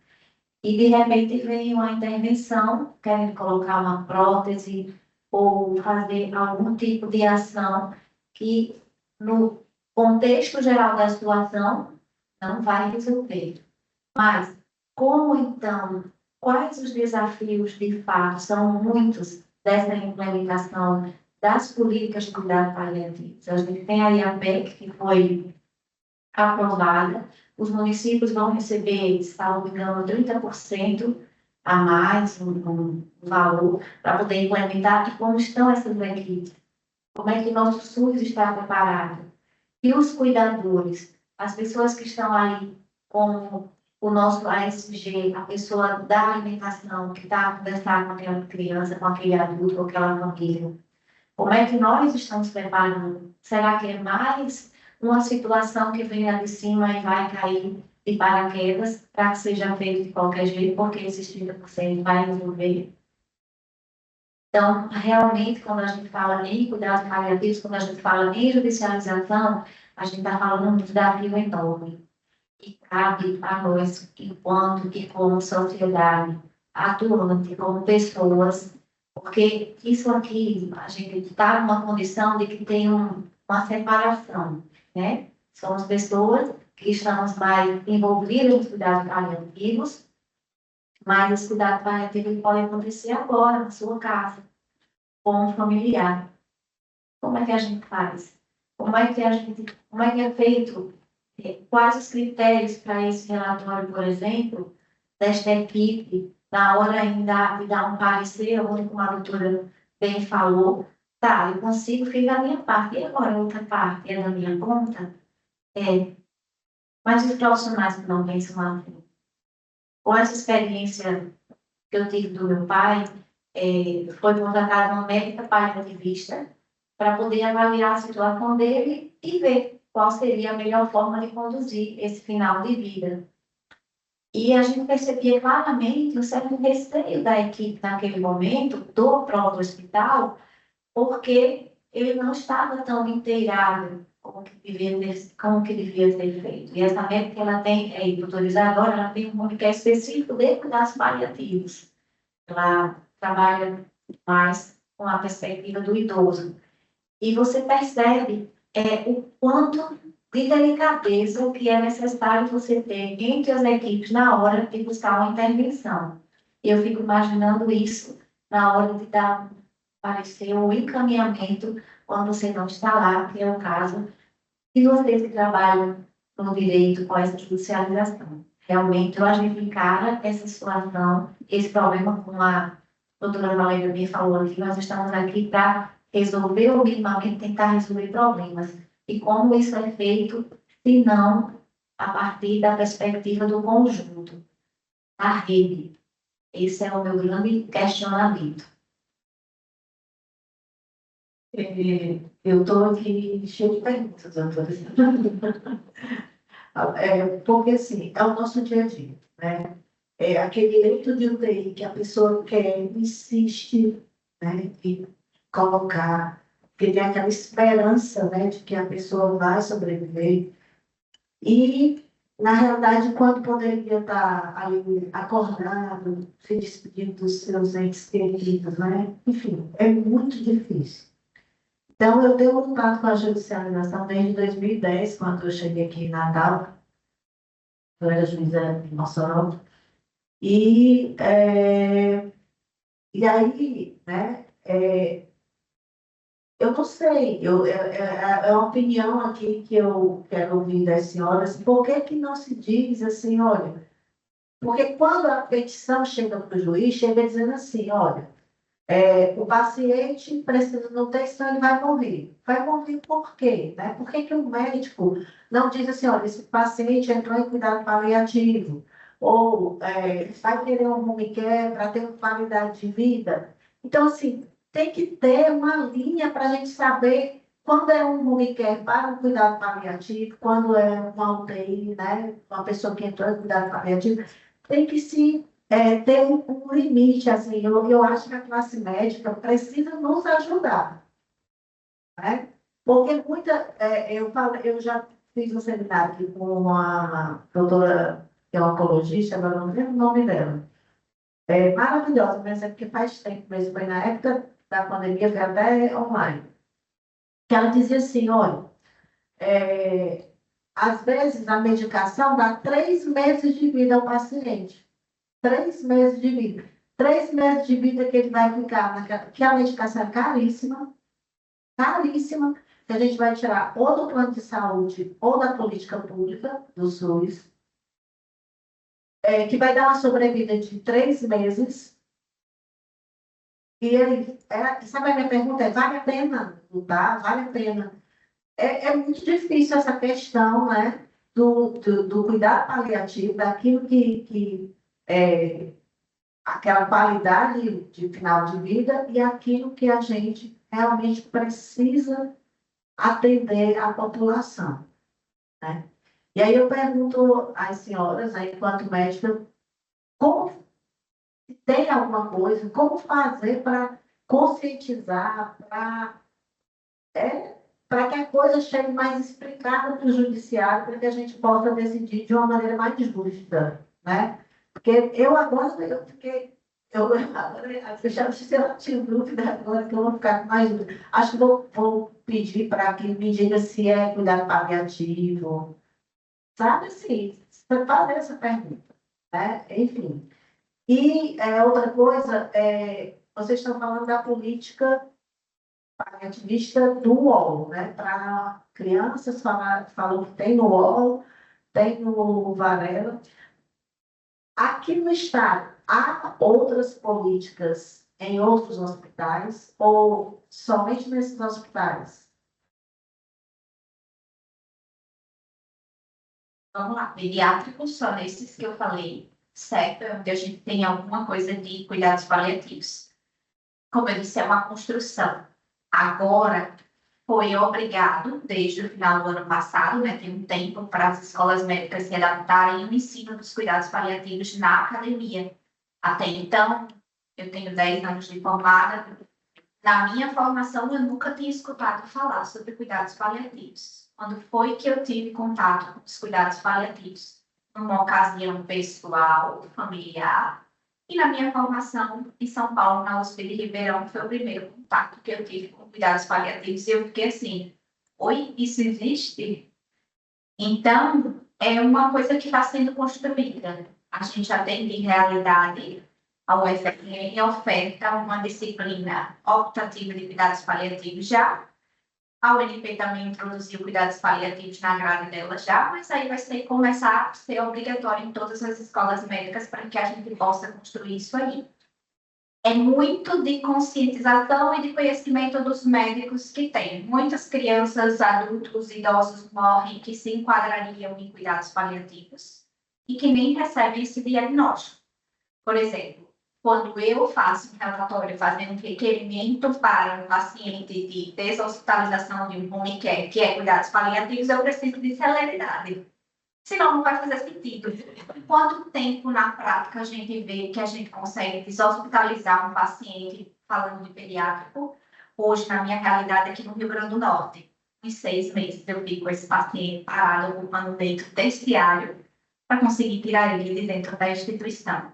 E, de repente, vem uma intervenção, querendo colocar uma prótese ou fazer algum tipo de ação que, no contexto geral da situação, não vai resolver. Mas, como, então, quais os desafios, de fato, são muitos dessa implementação das políticas de cuidado paliativo? A gente tem aí a PEC, que foi aprovada, os municípios vão receber, salvo engano, 30% a mais, um valor, para poder implementar. E como estão essas equipes? Como é que nosso SUS está preparado? E os cuidadores, as pessoas que estão ali, como o nosso ASG, a pessoa da alimentação, que está a conversar com aquela criança, com aquele adulto, com aquela família. Como é que nós estamos preparando? Será que é mais uma situação que vem lá de cima e vai cair de paraquedas para que seja feito de qualquer jeito, porque esses 30% vai resolver? Então, realmente, quando a gente fala em cuidados paliativos, quando a gente fala em judicialização, a gente está falando de um desafio enorme. E cabe a nós, enquanto e como sociedade, atuante, como pessoas, porque isso aqui, a gente está numa condição de que tem uma separação, né? Somos pessoas que estamos mais envolvidas nos cuidados paliativos, mas os cuidados paliativos podem acontecer agora, na sua casa, com um familiar. Como é que a gente faz? Como é que é feito? Quais os critérios para esse relatório, por exemplo, desta equipe, na hora ainda de dar um parecer, como a doutora bem falou, tá, eu consigo, fiz a minha parte, e agora a outra parte é da minha conta? Mas os profissionais que não pensam assim, com essa experiência que eu tive do meu pai, foi contratada uma médica paliativista para poder avaliar a situação dele e ver qual seria a melhor forma de conduzir esse final de vida. E a gente percebia claramente um certo receio da equipe naquele momento, do próprio hospital, porque ele não estava tão inteirado como que devia ser feito. E essa médica, ela tem, autorizada, ela tem um nome que é específico de cuidados paliativos. Ela trabalha mais com a perspectiva do idoso. E você percebe o quanto de delicadeza que é necessário você ter entre as equipes na hora de buscar uma intervenção. Eu fico imaginando isso na hora de dar parecer um encaminhamento quando você não está lá, que é o caso de vocês que trabalham no direito com essa judicialização. Realmente, a gente encara essa situação, esse problema, como a doutora Valéria me falou aqui, nós estamos aqui para resolver ou minimamente tentar resolver problemas. E como isso é feito, se não a partir da perspectiva do conjunto, da rede. Esse é o meu grande questionamento. Eu estou aqui cheio de perguntas, doutora. Porque, assim, é o nosso dia a dia, né? É aquele leito de UTI que a pessoa quer, insiste, né, em colocar, porque tem aquela esperança, né, de que a pessoa vai sobreviver. E na realidade, quando poderia estar ali acordado, se despedindo dos seus entes queridos, né? Enfim, é muito difícil. Então, eu tenho lutado com a judicialização desde 2010, quando eu cheguei aqui em Natal, eu era juíza de Mossoró, e, e aí, né, eu não sei, é uma opinião aqui que eu quero ouvir das senhoras, por que que não se diz assim, olha, porque quando a petição chega para o juiz, chega dizendo assim, olha, o paciente precisa de nutrição, ele vai morrer. Vai morrer por quê? Né? Por que que o médico não diz assim, olha, esse paciente entrou em cuidado paliativo, ou vai querer um home care para ter uma qualidade de vida? Então, assim, tem que ter uma linha para a gente saber quando é um home care para um cuidado paliativo, quando é uma UTI, né? Uma pessoa que entrou em cuidado paliativo, tem que se ter um limite, assim, eu acho que a classe médica precisa nos ajudar, né? Porque eu já fiz um seminário aqui com uma doutora, que é oncologista, agora não lembro o nome dela, maravilhosa, mas é porque faz tempo mesmo, foi na época da pandemia, foi até online, que ela dizia assim, olha, às vezes a medicação dá 3 meses de vida ao paciente. 3 meses de vida. 3 meses de vida que ele vai ficar naquela. Que a medicação é caríssima, caríssima, que a gente vai tirar ou do plano de saúde ou da política pública, do SUS, que vai dar uma sobrevida de 3 meses. E ele. Sabe a minha pergunta? Vale a pena lutar? Vale a pena? É muito difícil essa questão, né? Do cuidado paliativo, daquilo que aquela qualidade de final de vida e aquilo que a gente realmente precisa atender à população, né? E aí eu pergunto às senhoras, né, enquanto médica, como tem alguma coisa, como fazer para conscientizar, para que a coisa chegue mais explicada para o judiciário, para que a gente possa decidir de uma maneira mais justa, né? Porque eu fiquei, agora, eu já tive dúvida, agora que eu vou ficar com mais dúvida. Acho que vou pedir para que me diga se é cuidado paliativo, sabe assim, fazer essa pergunta, né? Enfim. E outra coisa, vocês estão falando da política paliativista do UOL, né? Para crianças, falou que tem no UOL, tem no Varela. Aqui no estado, há outras políticas em outros hospitais ou somente nesses hospitais? Vamos lá, pediátricos só nesses que eu falei, certo? É onde a gente tem alguma coisa de cuidados paliativos. Como eu disse, é uma construção. Agora, foi obrigado, desde o final do ano passado, né, tem um tempo para as escolas médicas se adaptarem ao ensino dos cuidados paliativos na academia. Até então, eu tenho 10 anos de formada. Na minha formação, eu nunca tinha escutado falar sobre cuidados paliativos. Quando foi que eu tive contato com os cuidados paliativos? Numa ocasião pessoal, familiar, e na minha formação em São Paulo, na USP de Ribeirão, foi o primeiro contato que eu tive com cuidados paliativos. E eu fiquei assim, oi, isso existe? Então, é uma coisa que está sendo construída. A gente atende em realidade, a UFRN oferta uma disciplina optativa de cuidados paliativos já. A UNP também introduziu cuidados paliativos na grade dela já, mas aí vai começar a ser obrigatório em todas as escolas médicas para que a gente possa construir isso aí. É muito de conscientização e de conhecimento dos médicos que tem. Muitas crianças, adultos, idosos morrem que se enquadrariam em cuidados paliativos e que nem recebem esse diagnóstico. Por exemplo, quando eu faço um relatório fazendo um requerimento para um paciente de deshospitalização de um home care, que é cuidados paliativos, eu preciso de celeridade. Senão não vai fazer sentido. Quanto tempo na prática a gente vê que a gente consegue deshospitalizar um paciente, falando de pediátrico, hoje na minha realidade aqui no Rio Grande do Norte, em 6 meses eu fico com esse paciente parado ocupando um leito terciário para conseguir tirar ele de dentro da instituição.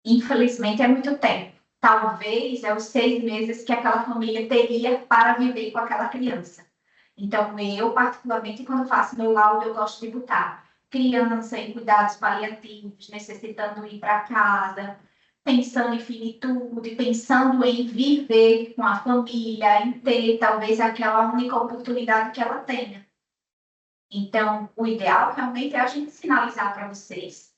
Infelizmente, é muito tempo. Talvez é os 6 meses que aquela família teria para viver com aquela criança. Então, eu, particularmente, quando faço meu laudo, eu gosto de botar criança em cuidados paliativos, necessitando ir para casa, pensando em finitude, pensando em viver com a família, em ter talvez aquela única oportunidade que ela tenha. Então, o ideal realmente é a gente sinalizar para vocês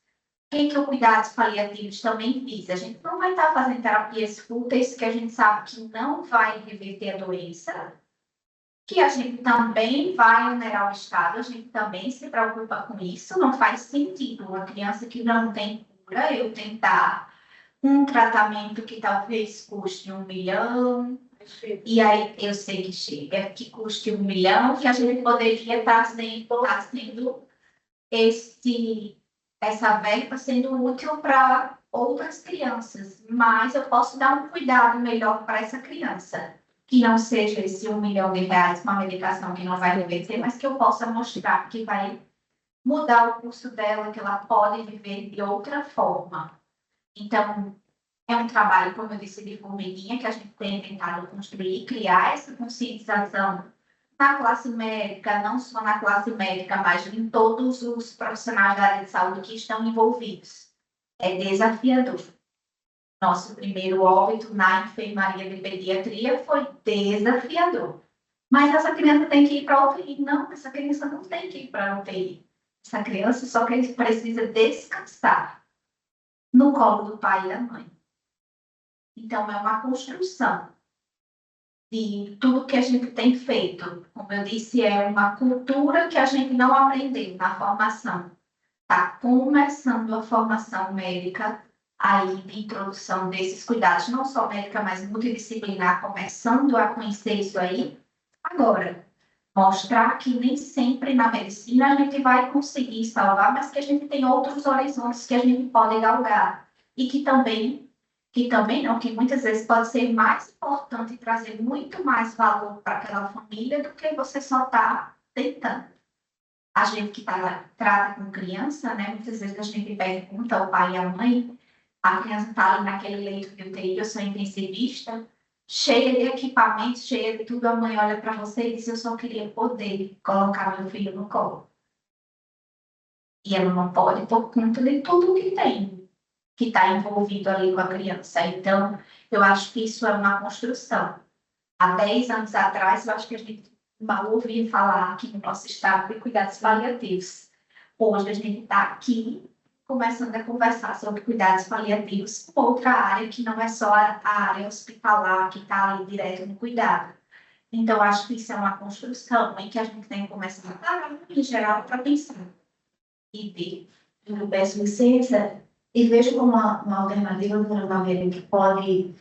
o que o cuidados paliativos também visa. A gente não vai estar fazendo terapias fúteis que a gente sabe que não vai reverter a doença, que a gente também vai onerar o Estado, a gente também se preocupa com isso. Não faz sentido uma criança que não tem cura, eu tentar um tratamento que talvez custe 1 milhão, e aí eu sei que chega, que custe 1 milhão, que a gente poderia estar sendo essa verba sendo útil para outras crianças, mas eu posso dar um cuidado melhor para essa criança, que não seja esse 1 milhão de reais, uma medicação que não vai reverter, mas que eu possa mostrar que vai mudar o curso dela, que ela pode viver de outra forma. Então, é um trabalho, como eu disse, de formiguinha, que a gente tem tentado construir, criar essa conscientização na classe médica, não só na classe médica, mas em todos os profissionais da área de saúde que estão envolvidos. É desafiador. Nosso primeiro óbito na enfermaria de pediatria foi desafiador. Mas essa criança tem que ir para a UTI. Não, essa criança não tem que ir para a UTI. Essa criança só que precisa descansar no colo do pai e da mãe. Então, é uma construção de tudo que a gente tem feito. Como eu disse, é uma cultura que a gente não aprendeu na formação. Está começando a formação médica aí de introdução desses cuidados, não só médica, mas multidisciplinar, começando a conhecer isso aí. Agora, mostrar que nem sempre na medicina a gente vai conseguir salvar, mas que a gente tem outros horizontes que a gente pode galgar. E que também não, que muitas vezes pode ser mais importante e trazer muito mais valor para aquela família do que você só está tentando. A gente que trata com criança, né, muitas vezes a gente pergunta ao pai e à mãe, a criança está ali naquele leito de UTI, eu sou intensivista, cheia de equipamentos, cheia de tudo, a mãe olha para você e diz, eu só queria poder colocar meu filho no colo. E ela não pode por conta de tudo que tem, que está envolvido ali com a criança. Então, eu acho que isso é uma construção. Há 10 anos atrás, eu acho que a gente mal ouvia falar aqui no nosso estado de cuidados paliativos. Hoje, a gente está aqui começando a conversar sobre cuidados paliativos com outra área, que não é só a área hospitalar, que está ali direto no cuidado. Então, acho que isso é uma construção em que a gente tem que começar a parar, em geral, para pensar e ver. Eu peço licença e vejo como uma alternativa do tratamento que pode,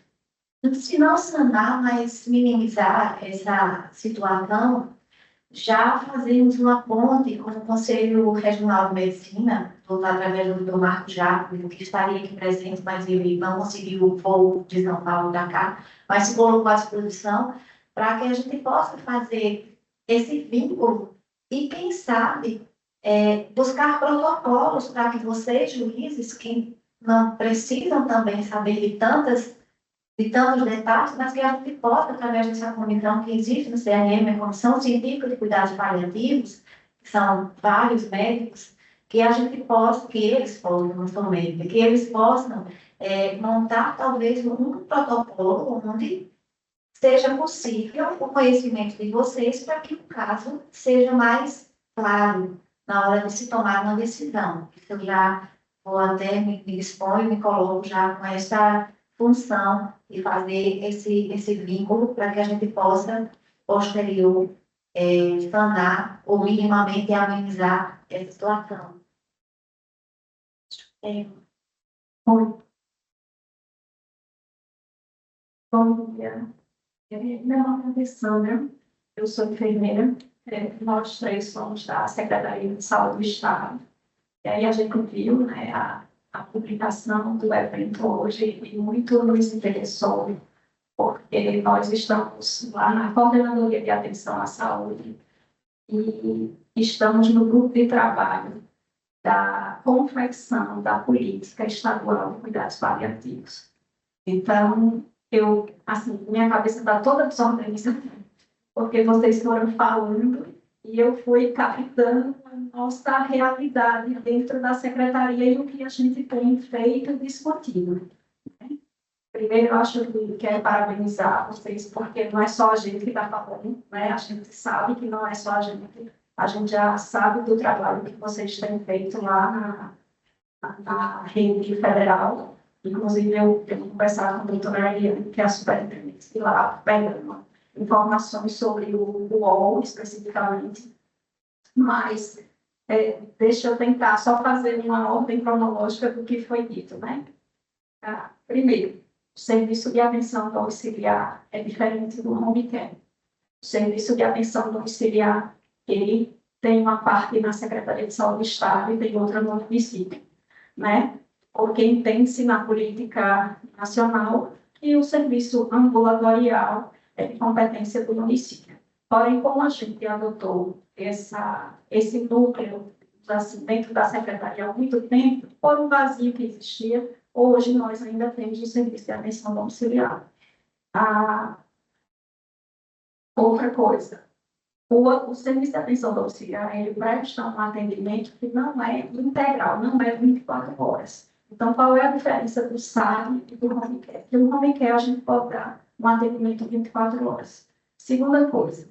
se não sanar, mas minimizar essa situação, já fazemos uma ponte com o Conselho Regional de Medicina, através do Dr. Marco Jacob, que estaria aqui presente, mas ele não conseguiu o voo de São Paulo para cá, mas se colocou à disposição para que a gente possa fazer esse vínculo e, quem sabe, buscar protocolos para que vocês, juízes, que não precisam também saber de tantos detalhes, mas que a gente possa, através dessa comissão que existe no CRM, a Comissão Científica de Cuidados Paliativos, que são vários médicos, que a gente possa, que eles possam, não sou médica, que eles possam montar talvez um protocolo onde seja possível o conhecimento de vocês para que o caso seja mais claro na hora de se tomar uma decisão. Eu já vou até me disponho, me coloco já com essa função de fazer esse vínculo para que a gente possa, posterior, sanar ou minimamente amenizar essa situação. Bom dia. Meu nome é Alessandra, eu sou enfermeira, nós três somos da Secretaria de Saúde do Estado. E aí a gente viu, né, a publicação do evento hoje e muito nos interessou, porque nós estamos lá na Coordenadoria de Atenção à Saúde e estamos no grupo de trabalho da confecção da política estadual de cuidados paliativos. Então, assim, minha cabeça está toda desorganizada, porque vocês foram falando e eu fui captando a nossa realidade dentro da secretaria e o que a gente tem feito e discutido. Primeiro, eu acho que quero parabenizar vocês, porque não é só a gente que está falando, né? A gente sabe que não é só a gente já sabe do trabalho que vocês têm feito lá na rede federal. Inclusive, eu tenho conversado com a doutora Ariane, que é a superintendente, lá pegando informações sobre o UOL especificamente. Mas, deixa eu tentar só fazer uma ordem cronológica do que foi dito, né? Primeiro, o serviço de atenção domiciliar é diferente do home care. O serviço de atenção domiciliar, ele tem uma parte na Secretaria de Saúde do Estado e tem outra no município, né? Porque entende-se na política nacional que o serviço ambulatorial é de competência do município. Porém, como a gente adotou esse núcleo assim, dentro da Secretaria há muito tempo, por um vazio que existia, hoje nós ainda temos o serviço de atenção domiciliar. Outra coisa, o serviço de atenção domiciliar, ele presta um atendimento que não é integral, não é 24 horas. Então, qual é a diferença do SAD e do home care? Porque o home care a gente pode dar um atendimento 24 horas. Segunda coisa,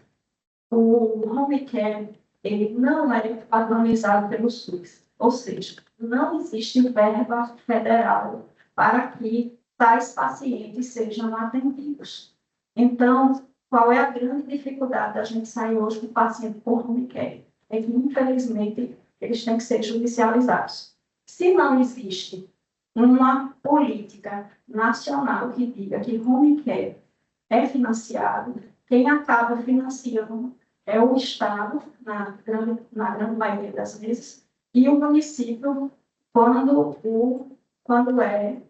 o home care, ele não é padronizado pelo SUS. Ou seja, não existe verba federal para que tais pacientes sejam atendidos. Então, qual é a grande dificuldade da gente sair hoje com o paciente por home care? É que, infelizmente, eles têm que ser judicializados. Se não existe uma política nacional que diga que home care é financiado, quem acaba financiando é o Estado, na grande maioria das vezes, e o município, quando é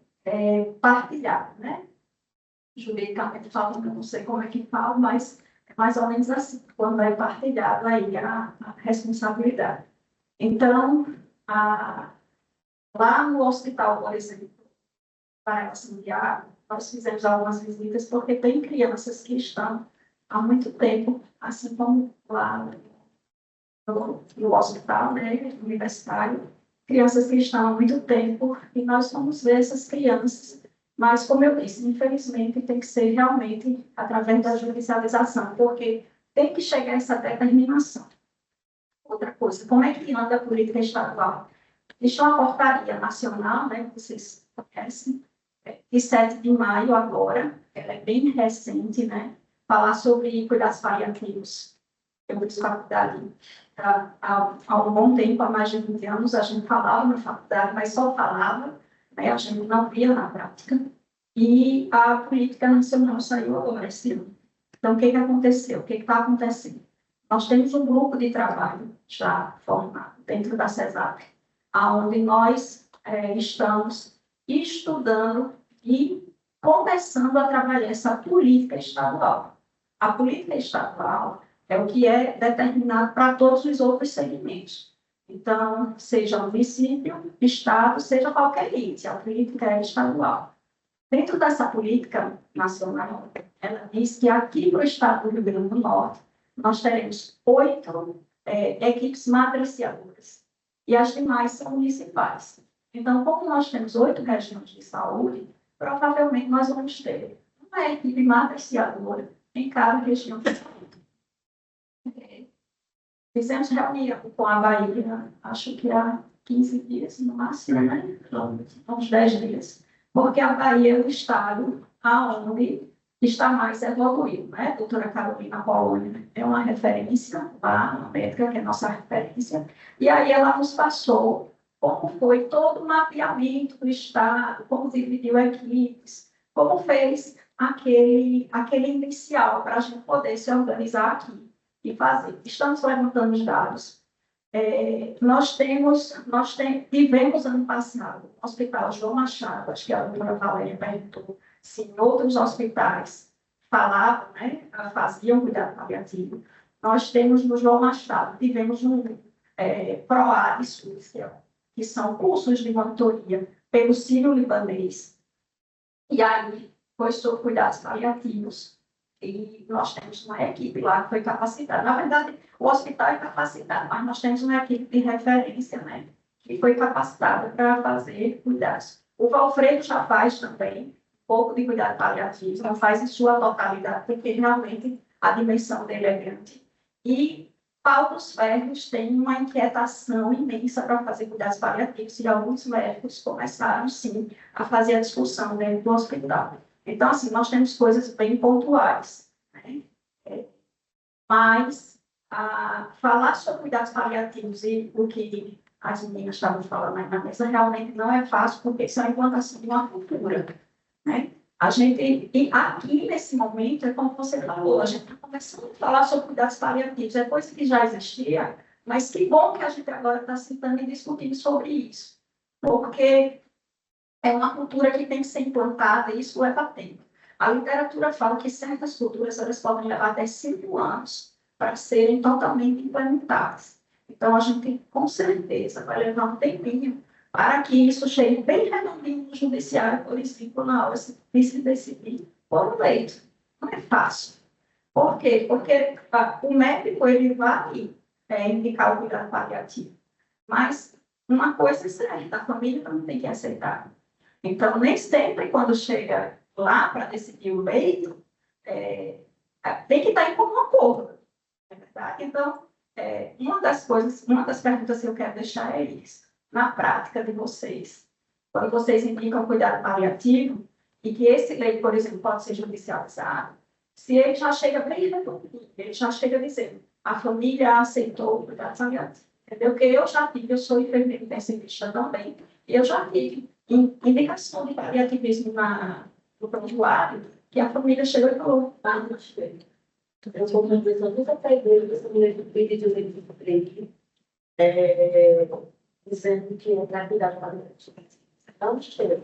partilhado, né? Juridicamente falando, eu não sei como é que falo, mas é mais ou menos assim, quando é partilhado aí a responsabilidade. Então, lá no hospital, por exemplo, para auxiliar, nós fizemos algumas visitas, porque tem crianças que estão há muito tempo, assim como lá no hospital, né, universitário, crianças que estão há muito tempo, e nós vamos ver essas crianças, mas, como eu disse, infelizmente, tem que ser realmente através da judicialização, porque tem que chegar a essa determinação. Outra coisa, como é que anda a política estadual? Existe uma portaria nacional, né, que vocês conhecem, de 7 de maio agora, ela é bem recente, né, falar sobre cuidados paliativos. Eu fiz faculdade há um bom tempo, há mais de 20 anos, a gente falava na faculdade, mas só falava, né, a gente não via na prática, e a política nacional saiu agora esse ano. Então, o que aconteceu? O que está acontecendo? Nós temos um grupo de trabalho já formado dentro da CESAP, onde nós estamos estudando e começando a trabalhar essa política estadual. A política estadual é o que é determinado para todos os outros segmentos. Então, seja município, estado, seja qualquer ente, a política é estadual. Dentro dessa política nacional, ela diz que aqui no estado do Rio Grande do Norte, nós teremos 8 equipes matriciadoras, e as demais são municipais. Então, como nós temos 8 regiões de saúde, provavelmente nós vamos ter uma equipe matriciadora em cada região de saúde. Fizemos reunião com a Bahia, acho que há 15 dias, no máximo, né? Uns 10 dias. Porque a Bahia é o estado onde está mais evoluído, né? A doutora Carolina Polônia é uma referência lá, uma médica que é nossa referência, e aí ela nos passou como foi todo o mapeamento do estado, como dividiu equipes, como fez aquele inicial para a gente poder se organizar aqui e fazer. Estamos levantando os dados. Nós tivemos ano passado no Hospital João Machado, acho que a doutora Valéria perguntou se em outros hospitais falavam, né, faziam cuidado paliativo. Nós temos no João Machado, tivemos um PROAD SUS, que é que são cursos de monitoria pelo Sírio-Libanês. E aí, foi sobre cuidados paliativos. E nós temos uma equipe lá que foi capacitada. Na verdade, o hospital é capacitado, mas nós temos uma equipe de referência, né, que foi capacitada para fazer cuidados. O Valfredo já faz também um pouco de cuidado paliativo, não faz em sua totalidade, porque realmente a dimensão dele é grande. E Paulo Ferros tem uma inquietação imensa para fazer cuidados paliativos, e alguns médicos começaram, sim, a fazer a discussão dentro do hospital. Então, assim, nós temos coisas bem pontuais, né? Mas falar sobre cuidados paliativos e o que as meninas estavam falando aí na mesa realmente não é fácil, porque isso é a implantação de uma cultura, né? A gente, e aqui nesse momento, é como você falou, a gente está começando a falar sobre cuidados paliativos, é coisa que já existia, mas que bom que a gente agora está sentando e discutindo sobre isso, porque é uma cultura que tem que ser implantada e isso leva tempo. A literatura fala que certas culturas elas podem levar até 5 anos para serem totalmente implementadas. Então, a gente, com certeza, vai levar um tempinho para que isso chegue bem redondinho no judiciário, por exemplo, na hora de se decidir por leito. Não é fácil. Por quê? Porque o médico ele vai indicar o cuidado paliativo. Mas uma coisa é certa, a família também tem que aceitar. Então, nem sempre, quando chega lá para decidir o leito, tem que estar em comum acordo. É verdade? Então, uma das perguntas que eu quero deixar é isso. Na prática de vocês, quando vocês indicam cuidado paliativo, e que esse leito, por exemplo, pode ser judicializado, se ele já chega bem redondinho, ele já chega dizendo, a família aceitou o cuidado paliativo. Entendeu? Porque eu já tive, eu sou enfermeira intensivista também, e eu já tive indicação de paliativismo no prontuário, que a família chegou e falou, não chega. Eu vou dizer, eu nunca peguei essa mulher do vídeo de um livro dizendo que é para cuidar da paliativa. Não chega.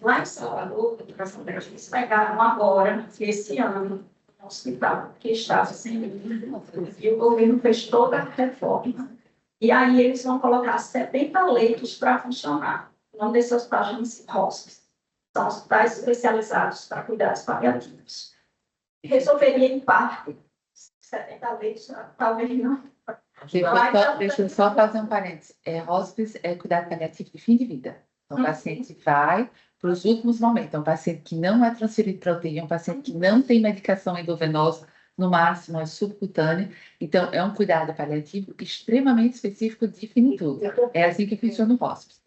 Lá em Salvador, eles pegaram agora, esse ano, no hospital, que estava sem e o governo fez toda a reforma. E aí eles vão colocar 70 leitos para funcionar. O nome desse hospital chama-se hospice. São hospitais especializados para cuidados paliativos. Resolveria, em parte, 70 leitos, talvez não. Deixa eu só fazer um parênteses. Hospice é cuidado paliativo de fim de vida. Então, o paciente vai para os últimos momentos. Então, um paciente que não é transferido para UTI, um paciente que não tem medicação endovenosa, no máximo é subcutânea. Então, é um cuidado paliativo extremamente específico de finitude. É assim que funciona o hospice.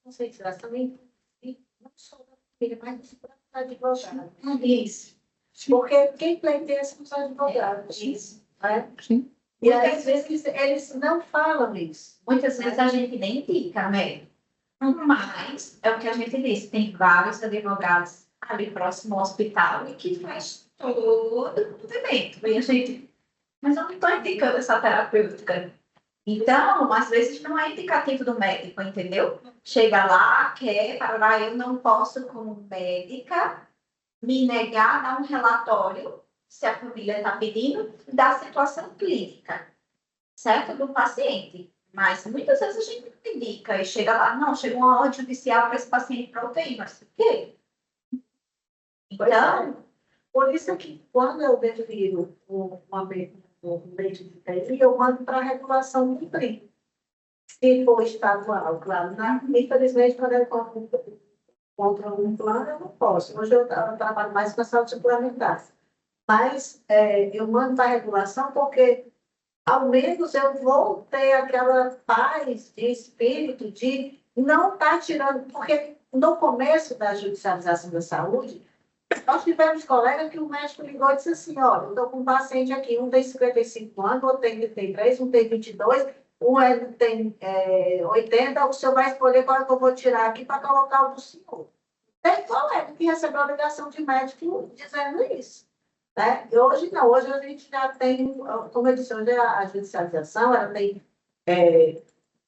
Conscientização não só da família, mas da advogada. Isso. Porque quem pleiteia são os advogados. Isso. Sim. E às vezes eles não falam isso. Muitas vezes a gente nem indica, né? Mas é o que a gente disse, tem vários advogados ali próximo ao hospital e que faz todo o movimento. E a gente, mas eu não estou indicando essa terapêutica. Então, às vezes não é indicativo do médico, entendeu? Chega lá, quer, eu não posso, como médica, me negar a dar um relatório, se a família está pedindo, da situação clínica, certo? Do paciente. Mas muitas vezes a gente não indica e chega lá, não, chega uma ordem judicial para esse paciente para UTI, mas por quê? Então, por isso que quando eu defiro um leite de UTI, eu mando para a regulação do CRI. Se for estadual, claro, né? Infelizmente, quando eu contra um plano, eu não posso. Hoje eu trabalho mais com a saúde suplementar. Mas eu mando para a regulação porque, ao menos, eu vou ter aquela paz de espírito de não estar tirando... Porque no começo da judicialização da saúde, nós tivemos colegas que o médico ligou e disse assim, olha, eu estou com um paciente aqui, um tem 55 anos, outro tem 33, um tem 22, um tem 80, o senhor vai escolher qual é que eu vou tirar aqui para colocar o do senhor. Tem colega que recebeu a ligação de médico dizendo isso. Né? E hoje não, hoje a gente já tem, como eu disse, hoje a judicialização ela tem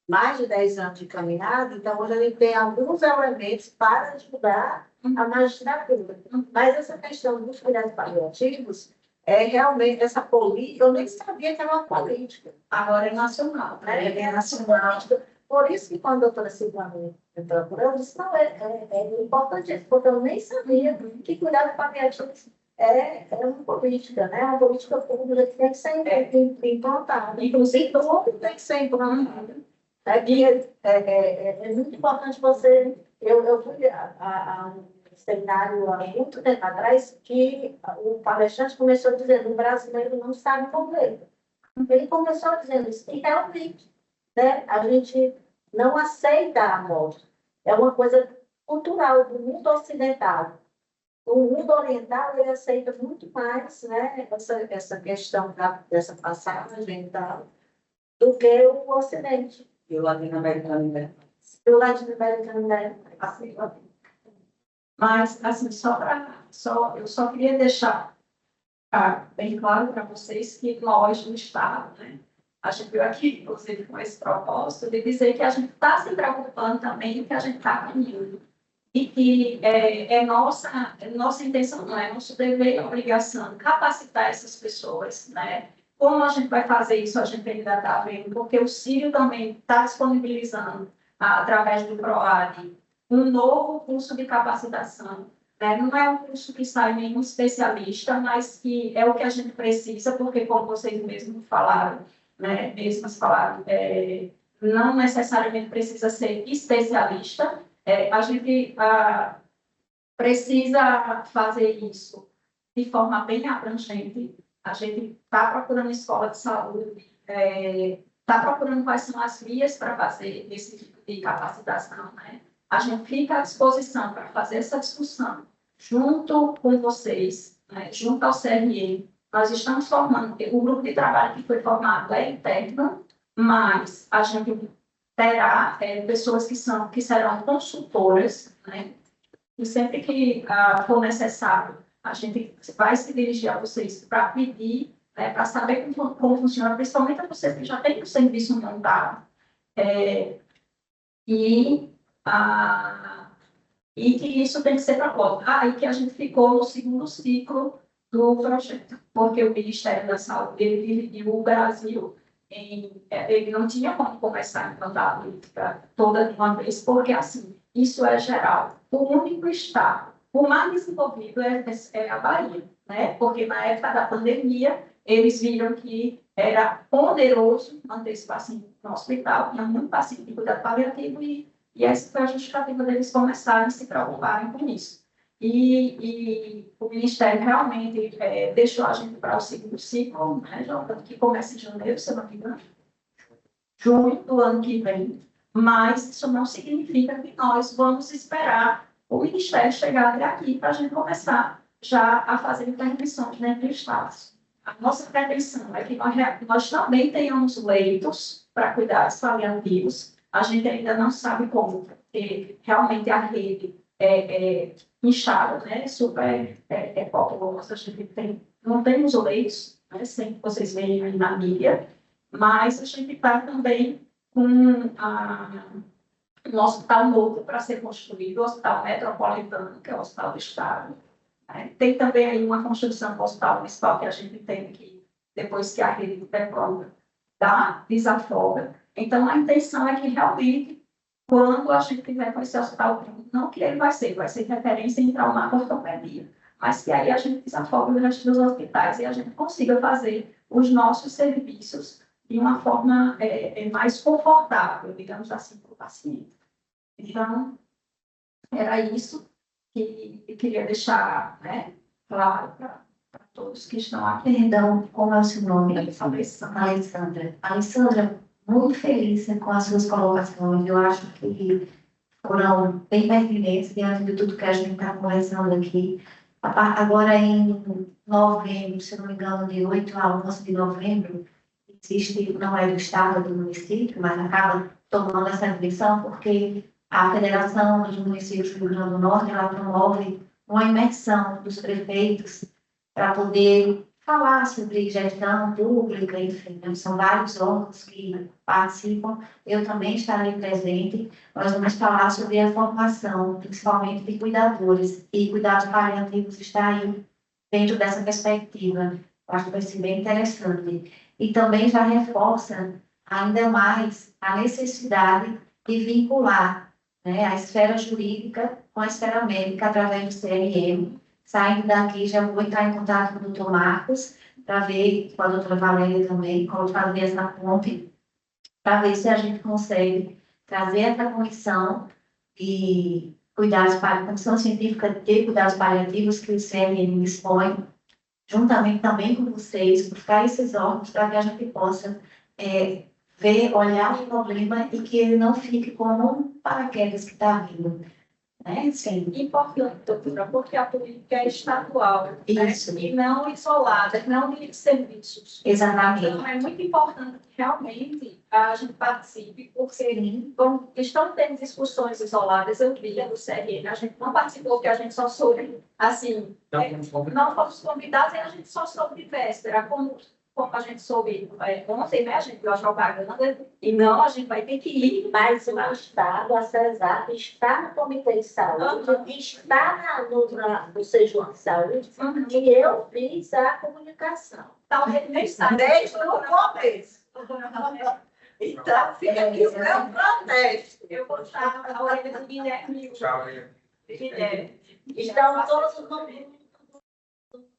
mais de 10 anos de caminhada, então hoje a gente tem alguns elementos para ajudar a magistratura. Mas essa questão dos cuidados paliativos, realmente essa política, eu nem sabia que era uma política. Agora é nacional, né? É nacional. Por isso que quando a doutora Silvana entrou por eu disse, não, é importante isso, porque eu nem sabia que cuidado paliativo é uma política, né? Uma política pública que tem que ser implantada. Inclusive, tudo tem que ser implantado. É muito importante você... Eu fui a um seminário há muito tempo atrás que o palestrante começou dizendo que o brasileiro não sabe morrer. Ele começou dizendo isso, e realmente, né, a gente não aceita a morte. É uma coisa cultural do mundo ocidental. O mundo oriental ele aceita muito mais, né, essa questão dessa passagem e tal, do que o Ocidente. E o latino-americano, né? E o latino-americano, né? Assim, Mas, assim, eu só queria deixar bem claro para vocês que nós, no Estado, né, a gente veio aqui, inclusive, com esse propósito de dizer que a gente está se preocupando também com o que a gente está aprendendo. E que nossa intenção, não é nosso dever e obrigação capacitar essas pessoas, né? Como a gente vai fazer isso, a gente ainda está vendo, porque o Círio também está disponibilizando, através do PROAD, um novo curso de capacitação. Né? Não é um curso que sai nenhum especialista, mas que é o que a gente precisa, porque, como vocês mesmos falaram, né? Não necessariamente precisa ser especialista, a gente precisa fazer isso de forma bem abrangente. A gente está procurando escola de saúde, está procurando quais são as vias para fazer esse tipo de capacitação. Né? A gente fica à disposição para fazer essa discussão junto com vocês, né? Junto ao CRE. Nós estamos formando, o grupo de trabalho que foi formado é interno, mas a gente terá pessoas que serão consultoras, né? E sempre que for necessário, a gente vai se dirigir a vocês para pedir, para saber como funciona, principalmente a vocês que já têm o serviço montado. E que isso tem que ser proposto. E que a gente ficou no segundo ciclo do projeto, porque o Ministério da Saúde ele dividiu o Brasil ele não tinha como começar a implantar a política toda de uma vez, porque, assim, isso é geral. O único estado, o mais desenvolvido é a Bahia, né? Porque na época da pandemia, eles viram que era poderoso manter esse paciente no hospital, tinha muito paciente de cuidado paliativo, e essa foi a justificativa deles começarem a se preocuparem com isso. E o Ministério realmente deixou a gente para o segundo ciclo, né, que começa em janeiro, se eu não me engano, junho do ano que vem, mas isso não significa que nós vamos esperar o Ministério chegar até aqui para a gente começar já a fazer intervenções dentro do Estado. A nossa pretensão é que nós também tenhamos leitos para cuidados paliativos. A gente ainda não sabe como, porque realmente a rede inchada, né, super populosa, a gente não temos leitos, né, sem que vocês vejam na mídia, mas a gente está também com um hospital novo para ser construído, o Hospital Metropolitano, que é o Hospital do Estado. Né? Tem também aí uma construção do Hospital Municipal que a gente entende que, depois que a rede estiver pronta, desafoga. Então, a intenção é que realmente, quando a gente tiver com esse hospital, não que ele vai ser referência em traumato-ortopedia, mas que aí a gente desafogue o resto dos hospitais e a gente consiga fazer os nossos serviços de uma forma mais confortável, digamos assim, para o paciente. Então, era isso que eu queria deixar, né, claro para todos que estão aqui. Perdão, como é o seu nome? Alessandra. Alessandra, muito feliz com as suas colocações. Eu acho que foram bem pertinentes diante de tudo que a gente está conversando aqui. Agora, em novembro, se não me engano, de 8 a 11 de novembro, existe, não é do estado, é do município, mas acaba tomando essa dimensão, porque a Federação dos Municípios do Rio Grande do Norte, ela promove uma imersão dos prefeitos para poder falar sobre gestão pública, enfim, né? São vários órgãos que participam, eu também estarei presente. Nós vamos falar sobre a formação, principalmente de cuidadores, e cuidados paliativos está aí dentro dessa perspectiva. Acho que vai ser bem interessante. E também já reforça ainda mais a necessidade de vincular, né, a esfera jurídica com a esfera médica através do CRM. Saindo daqui, já vou entrar em contato com o doutor Marcos, para ver, com a doutora Valéria também, como fazer essa ponte, para ver se a gente consegue trazer essa comissão de cuidados paliativos, comissão científica de cuidados paliativos que o CRM dispõe, juntamente também com vocês, buscar esses órgãos para que a gente possa ver, olhar o problema e que ele não fique como um paraquedas que está vindo. Né? Sim. Importante, doutora, porque a política é estadual, né? Isso. E não isolada, não de serviços. Exatamente. Então, é muito importante que realmente a gente participe, porque estão tendo discussões isoladas, eu vi no CRM, a gente não participou, porque a gente só soube, assim, não fomos convidados e a gente só soube de véspera, como a gente soube ontem, né, a gente viu a propaganda, e não, a gente vai ter que ir. Mas o Estado, a CESAP, está no Comitê de Saúde, está no Sejam de Saúde, e eu fiz a comunicação. Talvez nem saiba. Desde o começo. Então, fica aqui o meu protesto. Eu vou estar a orelha do Guilherme. Guilherme. Estão todos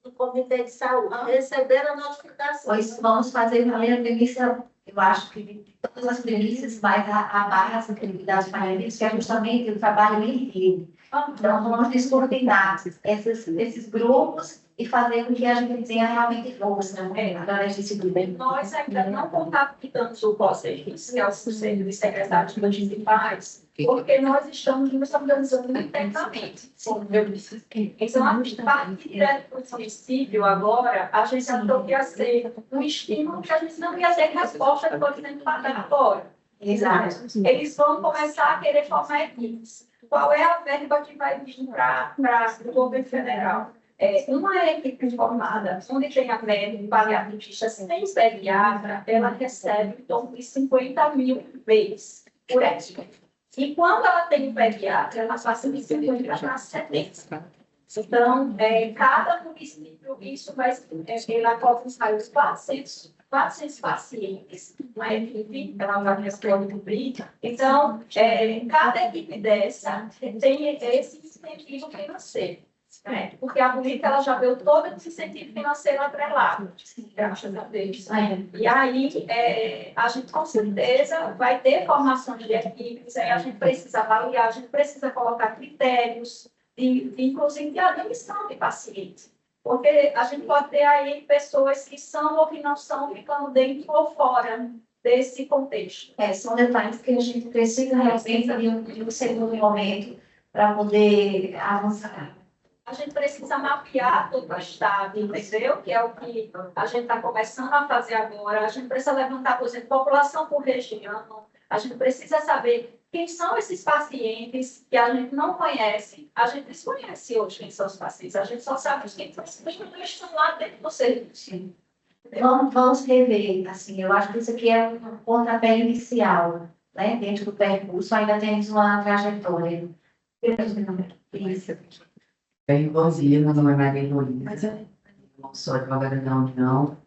no Comitê de Saúde, receberam a notificação. Pois vamos fazer valer a premissa, eu acho que de todas as premissas, mas a base de cuidados paliativos, que é justamente o trabalho em rede. Então, vamos descoordenar esses grupos e fazer com que a gente tenha realmente força, né, através desse grupo. Nós ainda não contactamos o COSERIS, que é o Conselho de Secretários Municipais, porque nós estamos nos organizando internamente. Então, a parte direta do município, agora, a gente achou que ia ser um estímulo que a gente não ia ter resposta, por exemplo, para agora. Exato. Eles vão começar a querer formar equipes. Qual é a verba que vai vir para o governo federal? Uma equipe formada, onde tem a médica paliativista sem pediatra, ela recebe em torno de 50 mil mês por equipe. E quando ela tem um pediatra, ela passa de 50 para 70. Então, cada município, isso vai ela pode sair os 400 pacientes, uma equipe, ela vai cobrir. Então, cada equipe dessa tem esse incentivo financeiro. Porque a política ela já veio todo esse incentivo financeiro atrelado, graças a Deus. E aí, a gente com certeza vai ter formação de equipes, aí a gente precisa avaliar, a gente precisa colocar critérios, inclusive de admissão de pacientes. Porque a gente pode ter aí pessoas que são ou que não são ficando dentro ou fora desse contexto. São detalhes que a gente precisa realmente de um segundo momento para poder avançar. A gente precisa mapear todo o estado, entendeu? Que é o que a gente está começando a fazer agora. A gente precisa levantar, por exemplo, população por região. A gente precisa saber quem são esses pacientes que a gente não conhece. A gente desconhece hoje quem são os pacientes. A gente só sabe quem estão lá dentro do serviço. Vamos rever, assim, eu acho que isso aqui é um pontapé inicial, né? Dentro do percurso ainda temos uma trajetória. Isso. Bem, bom dia, meu nome é Maria Luísa, sou advogada da União,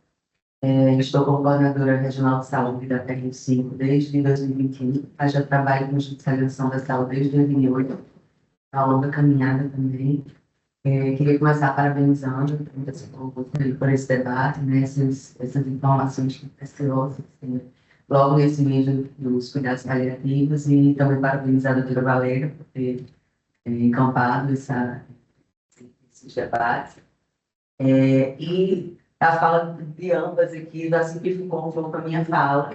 estou como coordenadora regional de saúde da PEC 5 desde 2021, mas já trabalho com judicialização da saúde desde 2008, uma longa caminhada também. Queria começar parabenizando por esse debate, né, essas informações preciosas, logo nesse mês dos cuidados paliativos, e também parabenizar a doutora Valéria por ter encampado esses debates. E a fala de ambas aqui já simplificou um pouco a minha fala.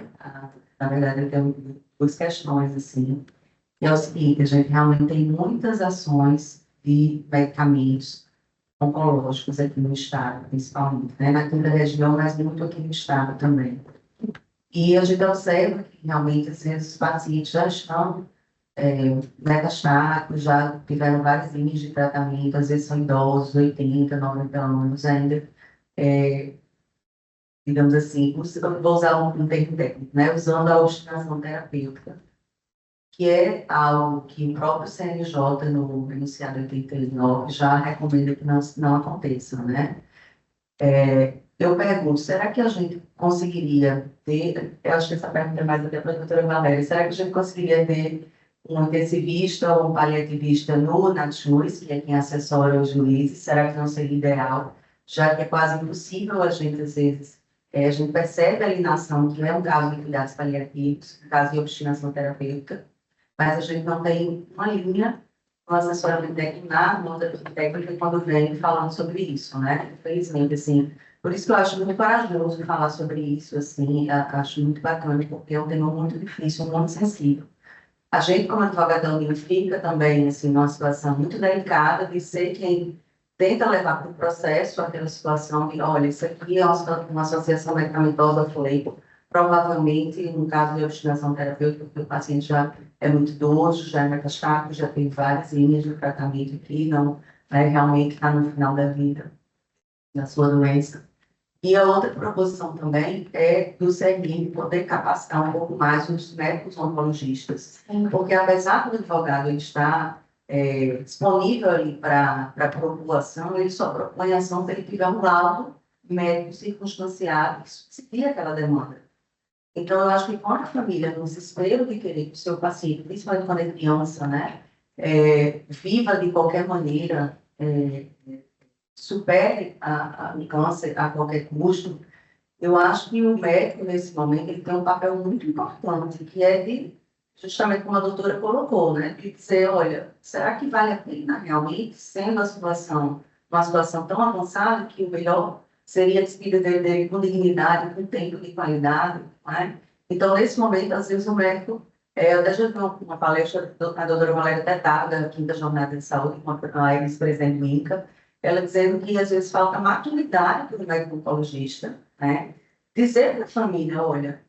Na verdade, eu tenho duas questões, assim. É o seguinte, a gente realmente tem muitas ações de medicamentos oncológicos aqui no estado, principalmente, né? Na quinta região, mas muito aqui no estado também. E a gente observa que realmente, assim, esses pacientes já estão metastáticos, já tiveram várias linhas de tratamento, às vezes são idosos, 80, 90 anos ainda, digamos assim, vou usar um termo técnico, né, usando a obstinação terapêutica, que é algo que o próprio CNJ, no enunciado 89, já recomenda que não aconteça, né? Eu pergunto, será que a gente conseguiria ter, eu acho que essa pergunta é mais até para a doutora Valéria, será que a gente conseguiria ter um intensivista ou um paliativista no NATJUS, que é quem assessora os juízes, será que não seria ideal, já que é quase impossível a gente, às vezes, a gente percebe a alienação, que é um caso de cuidados paliativos, um caso de obstinação terapêutica, mas a gente não tem uma linha no assessoramento técnico, na nota técnica, quando vem falando sobre isso, né? Infelizmente, assim, por isso que eu acho muito corajoso de falar sobre isso, assim, acho muito bacana, porque é um tema muito difícil, muito sensível. A gente, como advogadão, fica também, assim, numa situação muito delicada de ser quem tenta levar para o processo aquela situação de, olha, isso aqui é uma associação medicamentosa, falei, provavelmente, no caso de obstinação terapêutica, porque o paciente já é muito idoso, já é metastático, já tem várias linhas de tratamento aqui, não, né, realmente está no final da vida, da sua doença. E a outra proposição também é do CRM poder capacitar um pouco mais os médicos oncologistas, porque apesar do advogado estar disponível ali para a população, ele só propõe ação se ele tiver um laudo médico circunstanciado que subsidia aquela demanda. Então, eu acho que quando a família, no desespero de querer que o seu paciente, principalmente quando é criança, né, viva de qualquer maneira, supere o câncer a qualquer custo, eu acho que o médico, nesse momento, ele tem um papel muito importante, que é de, justamente como a doutora colocou, né, de dizer, olha, será que vale a pena realmente, sendo uma situação tão avançada, que o melhor seria despedir dele com dignidade, com tempo de qualidade, né? Então, nesse momento, às vezes o médico, eu até já vi uma palestra da doutora Valéria Tetaro, da 5ª Jornada de Saúde, com a ex-presidente do INCA, ela dizendo que às vezes falta maturidade para o médico oncologista, né? Dizer para a família, olha,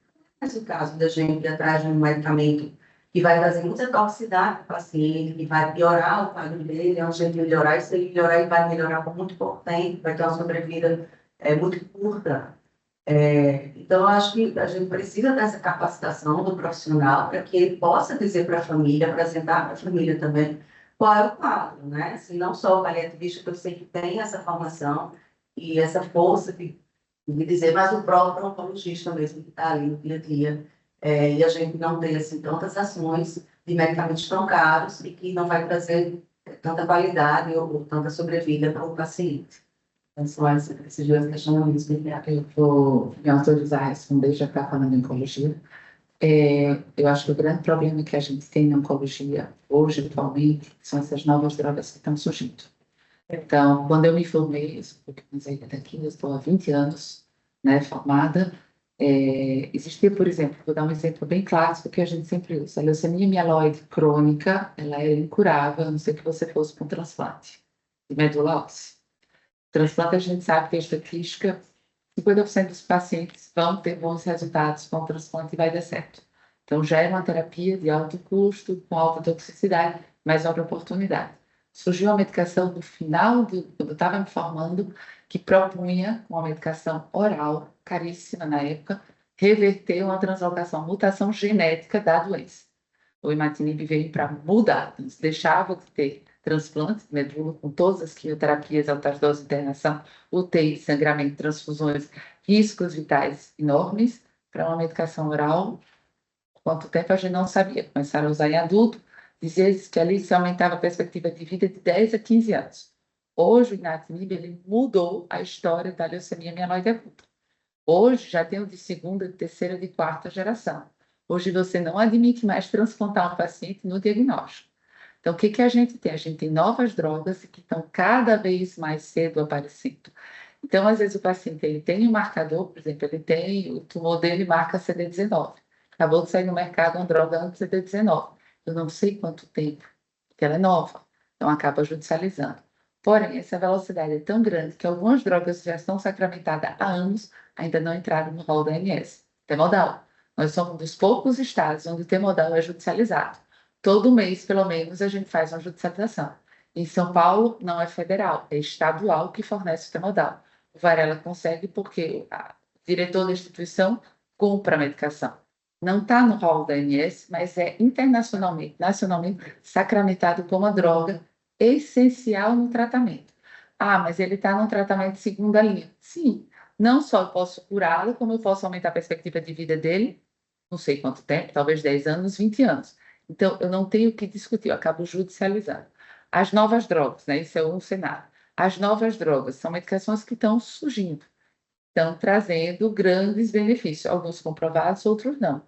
esse caso da gente ir atrás de um medicamento que vai trazer muita toxicidade para o paciente, que vai piorar o quadro dele, é um jeito de melhorar, e se ele melhorar, ele vai melhorar por muito pouco tempo, vai ter uma sobrevida muito curta. Então, eu acho que a gente precisa dessa capacitação do profissional para que ele possa dizer para a família, apresentar para a família também qual é o quadro, né? Assim, não só o paliativista, que eu sei que tem essa formação e essa força de dizer, mas o próprio oncologista mesmo que está ali no dia a dia. E a gente não tem, assim, tantas ações de medicamentos tão caros e que não vai trazer tanta qualidade ou tanta sobrevida para o paciente. Então, são esses dois questionamentos que Eu vou me autorizar a responder, já está falando em oncologia. Eu acho que o grande problema que a gente tem na oncologia hoje, atualmente, são essas novas drogas que estão surgindo. Então, quando eu me formei, eu sou um pouco mais velha daqui, eu estou há 20 anos, né, formada, existia, por exemplo, vou dar um exemplo bem clássico que a gente sempre usa, a leucemia mieloide crônica, ela é incurável, a não ser que você fosse para um transplante de medula óssea. Transplante, a gente sabe que a estatística, 50% dos pacientes vão ter bons resultados com o transplante e vai dar certo. Então, já é uma terapia de alto custo, com alta toxicidade, mas outra oportunidade. Surgiu uma medicação no final, quando eu estava me formando, que propunha, com uma medicação oral, caríssima na época, reverter uma translocação, mutação genética da doença. O imatinib veio para mudar, então, deixava de ter transplante de medula com todas as quimioterapias, altas doses de internação, UTI, sangramento, transfusões, riscos vitais enormes, para uma medicação oral. Quanto tempo a gente não sabia. Começaram a usar em adulto, dizia que ali se aumentava a perspectiva de vida de 10 a 15 anos. Hoje o imatinib, ele mudou a história da leucemia mieloide aguda. Hoje já tem o de segunda, de terceira, de quarta geração. Hoje você não admite mais transplantar um paciente no diagnóstico. Então, o que a gente tem? A gente tem novas drogas que estão cada vez mais cedo aparecendo. Então, às vezes o paciente ele tem um marcador, por exemplo, ele tem, o tumor dele marca CD19. Acabou de sair no mercado uma droga anti-CD19. Eu não sei quanto tempo, porque ela é nova. Então, acaba judicializando. Porém, essa velocidade é tão grande que algumas drogas já estão sacramentadas há anos, ainda não entraram no rol da ANS. Temodal. Nós somos um dos poucos estados onde o temodal é judicializado. Todo mês, pelo menos, a gente faz uma judicialização. Em São Paulo, não é federal, é estadual que fornece o temodal. O Varela consegue porque o diretor da instituição compra a medicação. Não está no rol da ANS, mas é internacionalmente, nacionalmente, sacramentado como uma droga essencial no tratamento. Ah, mas ele está num tratamento de segunda linha. Sim, não só eu posso curá-lo, como eu posso aumentar a perspectiva de vida dele, não sei quanto tempo, talvez 10 anos, 20 anos. Então, eu não tenho o que discutir, eu acabo judicializando. As novas drogas, né? Isso é um cenário. As novas drogas são medicações que estão surgindo, estão trazendo grandes benefícios, alguns comprovados, outros não.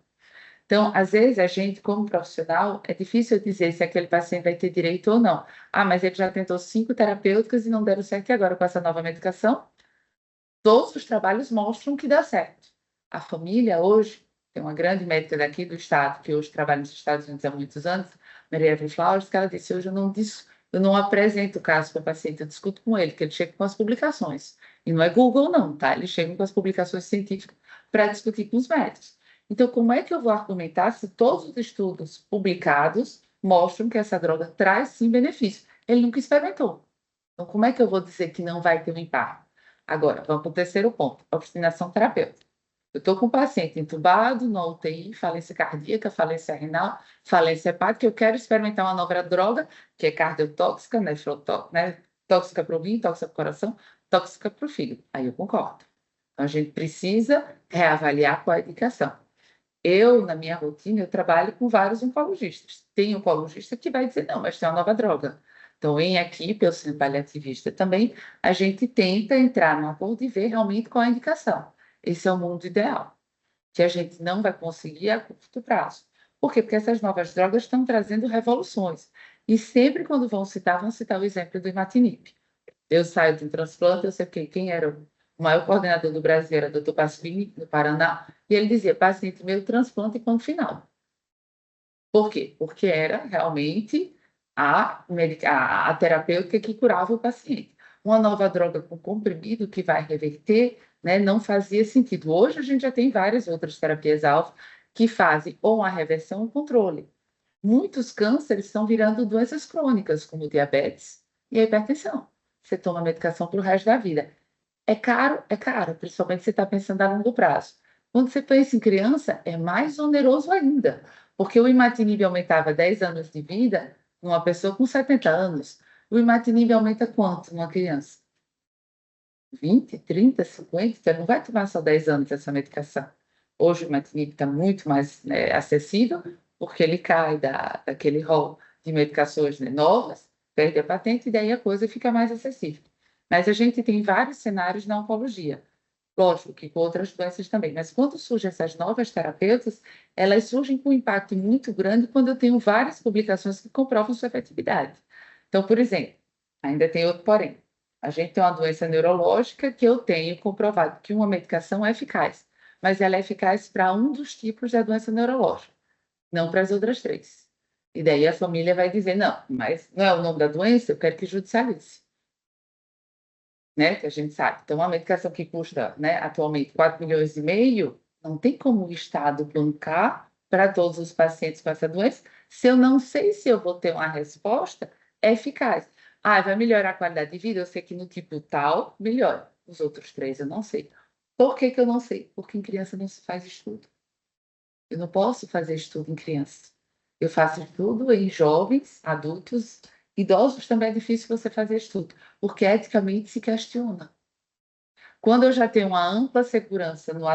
Então, às vezes, a gente, como profissional, é difícil dizer se aquele paciente vai ter direito ou não. Ah, mas ele já tentou 5 terapêuticas e não deram certo, e agora com essa nova medicação? Todos os trabalhos mostram que dá certo. A família hoje, tem uma grande médica daqui do estado, que hoje trabalha nos Estados Unidos há muitos anos, Maria Evelyn Flowers, que ela disse, hoje eu não apresento o caso para o paciente, eu discuto com ele, que ele chega com as publicações. E não é Google não, tá? Ele chega com as publicações científicas para discutir com os médicos. Então, como é que eu vou argumentar se todos os estudos publicados mostram que essa droga traz sim benefício? Ele nunca experimentou. Então, como é que eu vou dizer que não vai ter um impacto? Agora, vamos para o terceiro ponto, obstinação terapêutica. Eu estou com um paciente entubado, na UTI, falência cardíaca, falência renal, falência hepática, eu quero experimentar uma nova droga, que é cardiotóxica, né, tóxica para o rim, tóxica para o coração, tóxica para o fígado. Aí eu concordo. Então, a gente precisa reavaliar qual é a indicação. Eu, na minha rotina, eu trabalho com vários oncologistas. Tem oncologista que vai dizer, não, mas tem uma nova droga. Então, em equipe, eu sendo paliativista também, a gente tenta entrar num acordo e ver realmente qual é a indicação. Esse é o mundo ideal, que a gente não vai conseguir a curto prazo. Por quê? Porque essas novas drogas estão trazendo revoluções. E sempre quando vão citar o exemplo do imatinib. Eu saio de um transplante, eu sei quem era o maior coordenador do Brasil, era o Dr. Pasquini, do Paraná, e ele dizia, paciente meu, transplante e ponto final. Por quê? Porque era realmente a terapêutica que curava o paciente. Uma nova droga com comprimido que vai reverter, né, não fazia sentido. Hoje a gente já tem várias outras terapias-alvo que fazem ou a reversão ou o controle. Muitos cânceres estão virando doenças crônicas, como diabetes e a hipertensão. Você toma medicação para o resto da vida. É caro, principalmente se você está pensando a longo prazo. Quando você pensa em criança, é mais oneroso ainda, porque o imatinib aumentava 10 anos de vida numa pessoa com 70 anos. O imatinib aumenta quanto numa criança? 20, 30, 50? Então, não vai tomar só 10 anos essa medicação. Hoje o imatinib está muito mais, né, acessível, porque ele cai daquele rol de medicações, né, novas, perde a patente e daí a coisa fica mais acessível. Mas a gente tem vários cenários na oncologia. Lógico que com outras doenças também, mas quando surgem essas novas terapêuticas, elas surgem com um impacto muito grande quando eu tenho várias publicações que comprovam sua efetividade. Então, por exemplo, ainda tem outro porém. A gente tem uma doença neurológica que eu tenho comprovado que uma medicação é eficaz, mas ela é eficaz para um dos tipos da doença neurológica, não para as outras três. E daí a família vai dizer, não, mas não é o nome da doença, eu quero que judicialize. Né, que a gente sabe. Então, uma medicação que custa, né, atualmente 4,5 milhões, não tem como o Estado bancar para todos os pacientes com essa doença, se eu não sei se eu vou ter uma resposta eficaz. Ah, vai melhorar a qualidade de vida? Eu sei que no tipo tal, melhora. Os outros 3 eu não sei. Por que que eu não sei? Porque em criança não se faz estudo. Eu não posso fazer estudo em criança. Eu faço estudo em jovens, adultos, idosos também é difícil você fazer estudo, porque eticamente se questiona. Quando eu já tenho uma ampla segurança no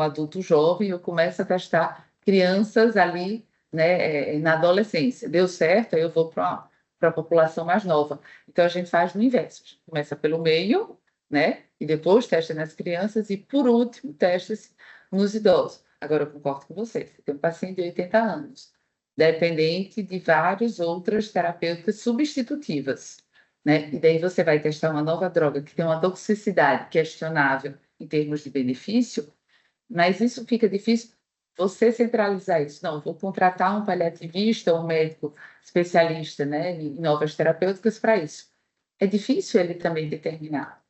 adulto jovem, eu começo a testar crianças ali, né, na adolescência. Deu certo, aí eu vou para a população mais nova. Então, a gente faz no inverso. A gente começa pelo meio, né, e depois testa nas crianças e, por último, testa-se nos idosos. Agora, eu concordo com você. Você tem um paciente de 80 anos, dependente de várias outras terapêuticas substitutivas, né? E daí você vai testar uma nova droga que tem uma toxicidade questionável em termos de benefício, mas isso fica difícil você centralizar isso. Não, vou contratar um paliativista, um médico especialista, né, em novas terapêuticas para isso. É difícil ele também determinar.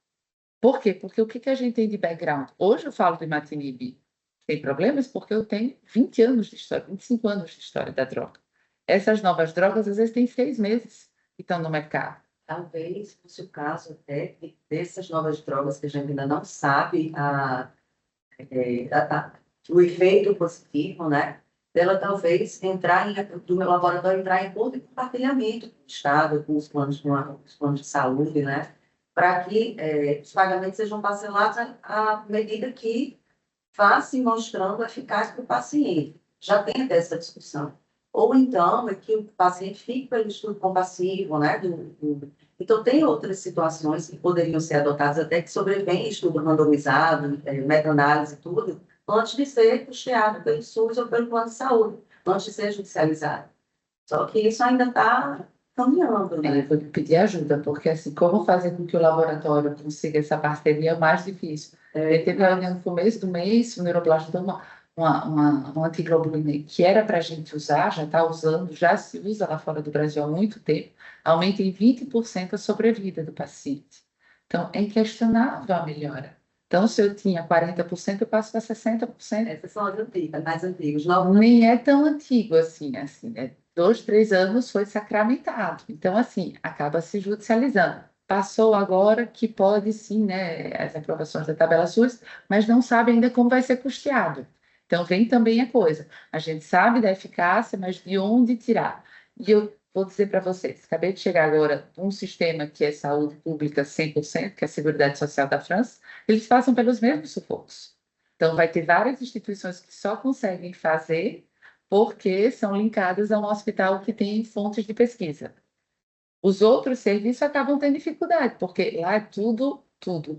Por quê? Porque o que a gente tem de background? Hoje eu falo do imatinib, tem problemas porque eu tenho 20 anos de história, 25 anos de história da droga. Essas novas drogas, às vezes, têm 6 meses que estão no mercado. Talvez fosse o caso até dessas novas drogas que a gente ainda não sabe o efeito positivo, né? Dela talvez do meu laboratório entrar em acordo de compartilhamento com o Estado, com os planos de saúde, né? para que os pagamentos sejam parcelados à medida que vá se mostrando eficaz para o paciente. Já tem dessa discussão. Ou então, é que o paciente fique pelo estudo compassivo, né? Então, tem outras situações que poderiam ser adotadas até que sobrevém estudo randomizado, meta-análise e tudo, antes de ser custeado pelo SUS ou pelo plano de saúde, antes de ser judicializado. Só que isso ainda está caminhando, né? Eu vou pedir ajuda, porque assim, como fazer com que o laboratório consiga essa parceria é mais difícil. Teve a reunião no começo do mês, o neuroblastoma deu uma antiglobulina que era para a gente usar, já está usando, já se usa lá fora do Brasil há muito tempo, aumenta em 20% a sobrevida do paciente. Então, é inquestionável a melhora. Então, se eu tinha 40%, eu passo para 60%. Essas são as antigas, mais antigas. Nem é tão antigo assim, 2, 3 anos foi sacramentado. Então, assim, acaba se judicializando. Passou agora que pode sim, né, as aprovações da tabela SUS, mas não sabe ainda como vai ser custeado. Então, vem também a coisa. A gente sabe da eficácia, mas de onde tirar? E eu vou dizer para vocês, acabei de chegar agora de um sistema que é saúde pública 100%, que é a Seguridade Social da França, eles passam pelos mesmos sufocos. Então, vai ter várias instituições que só conseguem fazer porque são linkadas a um hospital que tem fontes de pesquisa. Os outros serviços acabam tendo dificuldade, porque lá é tudo,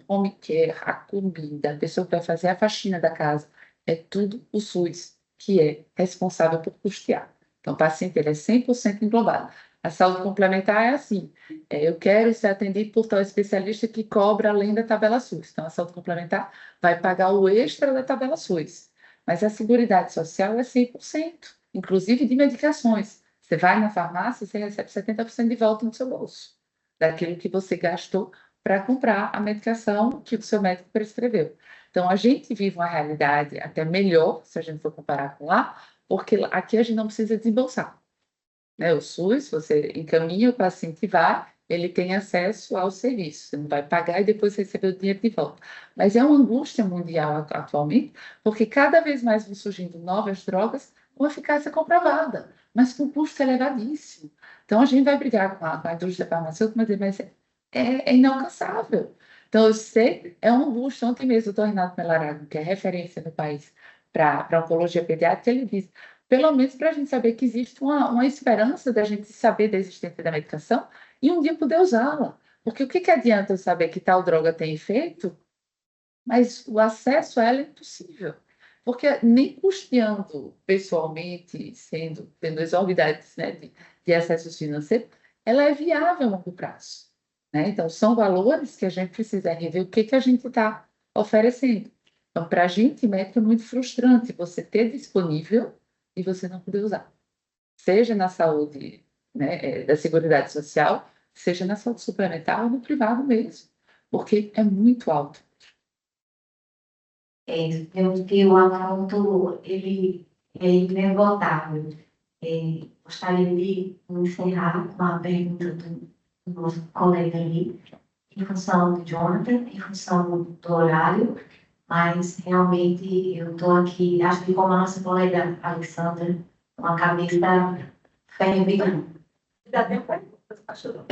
home care, a comida, a pessoa que vai fazer a faxina da casa, é tudo o SUS que é responsável por custear. Então, o paciente ele é 100% englobado. A saúde complementar é assim, eu quero ser atendido por tal especialista que cobra além da tabela SUS. Então, a saúde complementar vai pagar o extra da tabela SUS. Mas a Seguridade Social é 100%, inclusive de medicações. Você vai na farmácia, você recebe 70% de volta no seu bolso, daquilo que você gastou para comprar a medicação que o seu médico prescreveu. Então, a gente vive uma realidade até melhor, se a gente for comparar com lá, porque aqui a gente não precisa desembolsar. Né? O SUS, você encaminha o paciente e vai, ele tem acesso ao serviço, você não vai pagar e depois receber o dinheiro de volta. Mas é uma angústia mundial atualmente, porque cada vez mais vão surgindo novas drogas com eficácia comprovada, mas com custo elevadíssimo. Então, a gente vai brigar com a indústria farmacêutica, mas é inalcançável. Então, eu sei, é uma angústia. Ontem mesmo, o Dr. Renato Melarago, que é referência no país para oncologia pediátrica, ele disse, pelo menos para a gente saber que existe uma esperança da gente saber da existência da medicação e um dia poder usá-la. Porque o que adianta eu saber que tal droga tem efeito, mas o acesso a ela é impossível. Porque nem custeando pessoalmente, tendo exorbitantes, né, de acessos financeiros, ela é viável a longo prazo. Né? Então, são valores que a gente precisa rever o que a gente está oferecendo. Então, para a gente, médico, é muito frustrante você ter disponível e você não poder usar. Seja na saúde, né, da Seguridade Social, seja na saúde suplementar ou no privado mesmo, porque é muito alto. Eu que o assunto ele é inesgotável. Gostaria de encerrar com a pergunta do nosso colega ali, em função do Jonathan, em função do horário, mas realmente eu estou aqui, acho que como a nossa colega Alexandra, com a cabeça fervilhando. Já tem perguntas, pastor.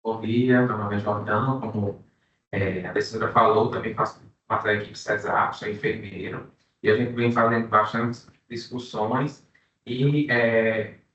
Bom dia, meu nome é Jordão, como a Alessandra falou, também faço parte da equipe CESAR, sou enfermeiro, e a gente vem fazendo bastantes discussões, e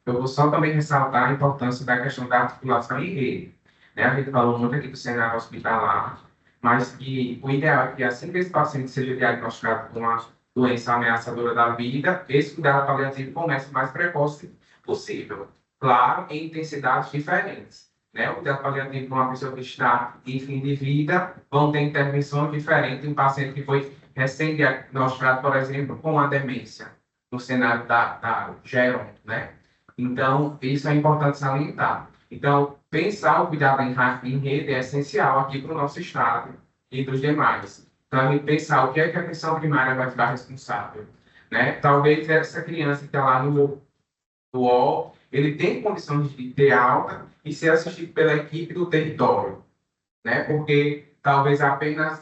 eu vou só também ressaltar a importância da questão da articulação em rede. Né? A gente falou muito aqui do cenário hospitalar, mas que o ideal é que assim que esse paciente seja diagnosticado com uma doença ameaçadora da vida, esse cuidado paliativo comece o mais precoce possível. Claro, em intensidades diferentes. Né? O cuidado paliativo para uma pessoa que está em fim de vida vão ter intervenções diferentes em um paciente que foi recém-diagnosticado, por exemplo, com a demência, no cenário da Geron, né? Então, isso é importante salientar. Então, pensar o cuidado em rede é essencial aqui para o nosso estado e dos demais. Então, a gente pensar o que é que a atenção primária vai ficar responsável. Né? Talvez essa criança que está lá no UOL, ele tem condições de ter alta e ser assistido pela equipe do território, né? Porque talvez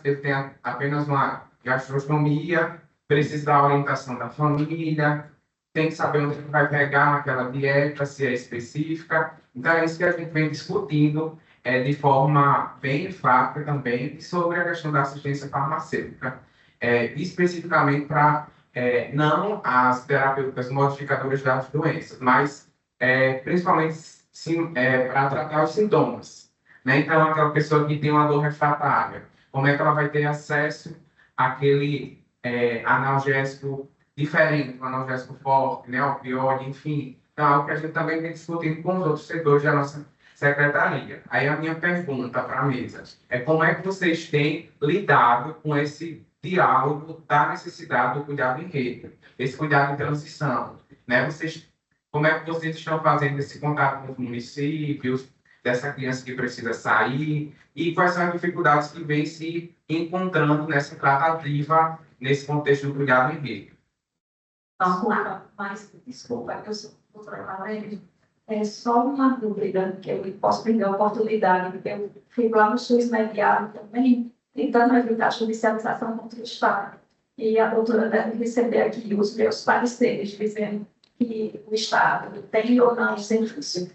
ele tenha apenas uma gastrostomia, precisa da orientação da família, tem que saber onde vai pegar aquela dieta, se é específica. Então, é isso que a gente vem discutindo, de forma bem enfática também sobre a questão da assistência farmacêutica, especificamente para não as terapêuticas modificadoras das doenças, mas principalmente para tratar os sintomas, né? Então, aquela pessoa que tem uma dor refratária, como é que ela vai ter acesso àquele analgésico diferente, um analgésico forte, né? Opioide, enfim. Então, é algo que a gente também vem discutindo com os outros setores da nossa secretaria. Aí a minha pergunta para a mesa é como é que vocês têm lidado com esse diálogo da necessidade do cuidado em rede, esse cuidado em transição, né? Como é que vocês estão fazendo esse contato com os municípios, dessa criança que precisa sair, e quais são as dificuldades que vem se encontrando nessa tratativa, nesse contexto do cuidado em rede? Desculpa, eu sou doutora Valéria. É só uma dúvida, que eu posso perder a oportunidade, porque eu fui lá no SUS mediado também, tentando evitar a judicialização contra o Estado. E a doutora deve receber aqui os meus pareceres, dizendo que o Estado tem ou não serviço.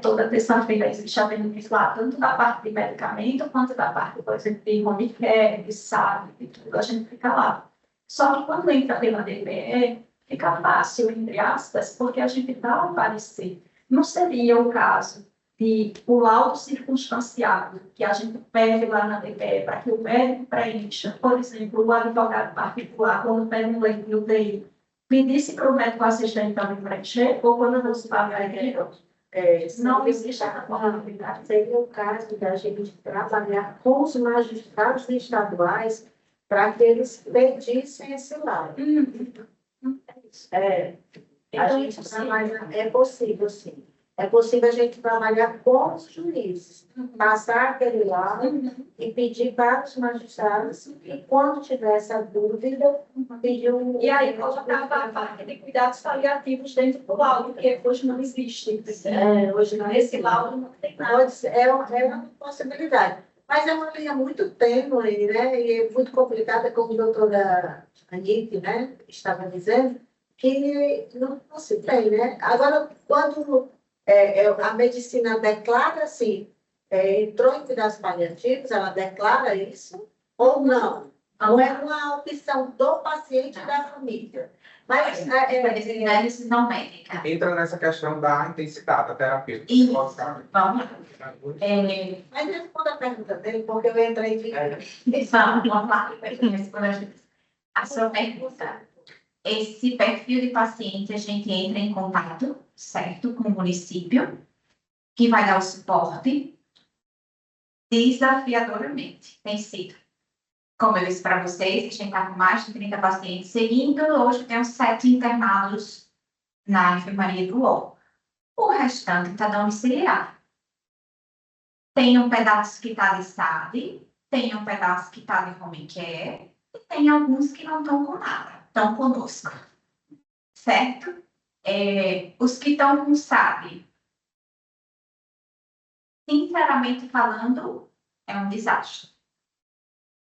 Toda terça-feira existe a benefício lá, tanto da parte de medicamento, quanto da parte, por exemplo, de home care, de saúde, e tudo, a gente fica lá. Só que quando entra pela DPE, fica fácil, entre aspas, porque a gente dá um parecer. Não seria o caso de o laudo circunstanciado, que a gente pede lá na DPE, para que o médico preencha, por exemplo, o advogado particular, quando pede um leito de UTI, pedisse para o médico assistente também preencher, ou quando você vai não existe essa possibilidade. Seria o caso da gente trabalhar com os magistrados estaduais para que eles pedissem esse laudo. A gente trabalha, é possível, sim. É possível a gente trabalhar com os juízes, passar aquele laudo e pedir para os magistrados, e quando tiver essa dúvida, pedir um... E aí colocar a parte de cuidados paliativos dentro do laudo, porque hoje não existe. Hoje não esse laudo não tem nada. Pode ser, é uma possibilidade. Mas é uma linha muito tênue, né? E é muito complicada, como a doutora Anitta, né, estava dizendo, que não se tem, né? Agora, quando a medicina declara assim, entrou em cuidados paliativos, ela declara isso ou não? Não é uma opção do paciente e da família. Mas é decisão médica. Entra nessa questão da intensidade da terapia. Isso. Vamos lá. Mas responda a pergunta dele, porque eu entrei de... Vamos lá. A sua pergunta. Esse perfil de paciente, a gente entra em contato, certo, com o município, que vai dar o suporte, desafiadoramente, tem sido. Como eu disse para vocês, a gente está com mais de 30 pacientes seguindo, hoje tem 7 internados na enfermaria do UOL. O restante está domiciliar. Tem um pedaço que está de SAD, tem um pedaço que está de home care, e tem alguns que não estão com nada. Estão conosco, certo? Os que estão com SAD, sinceramente falando, é um desastre.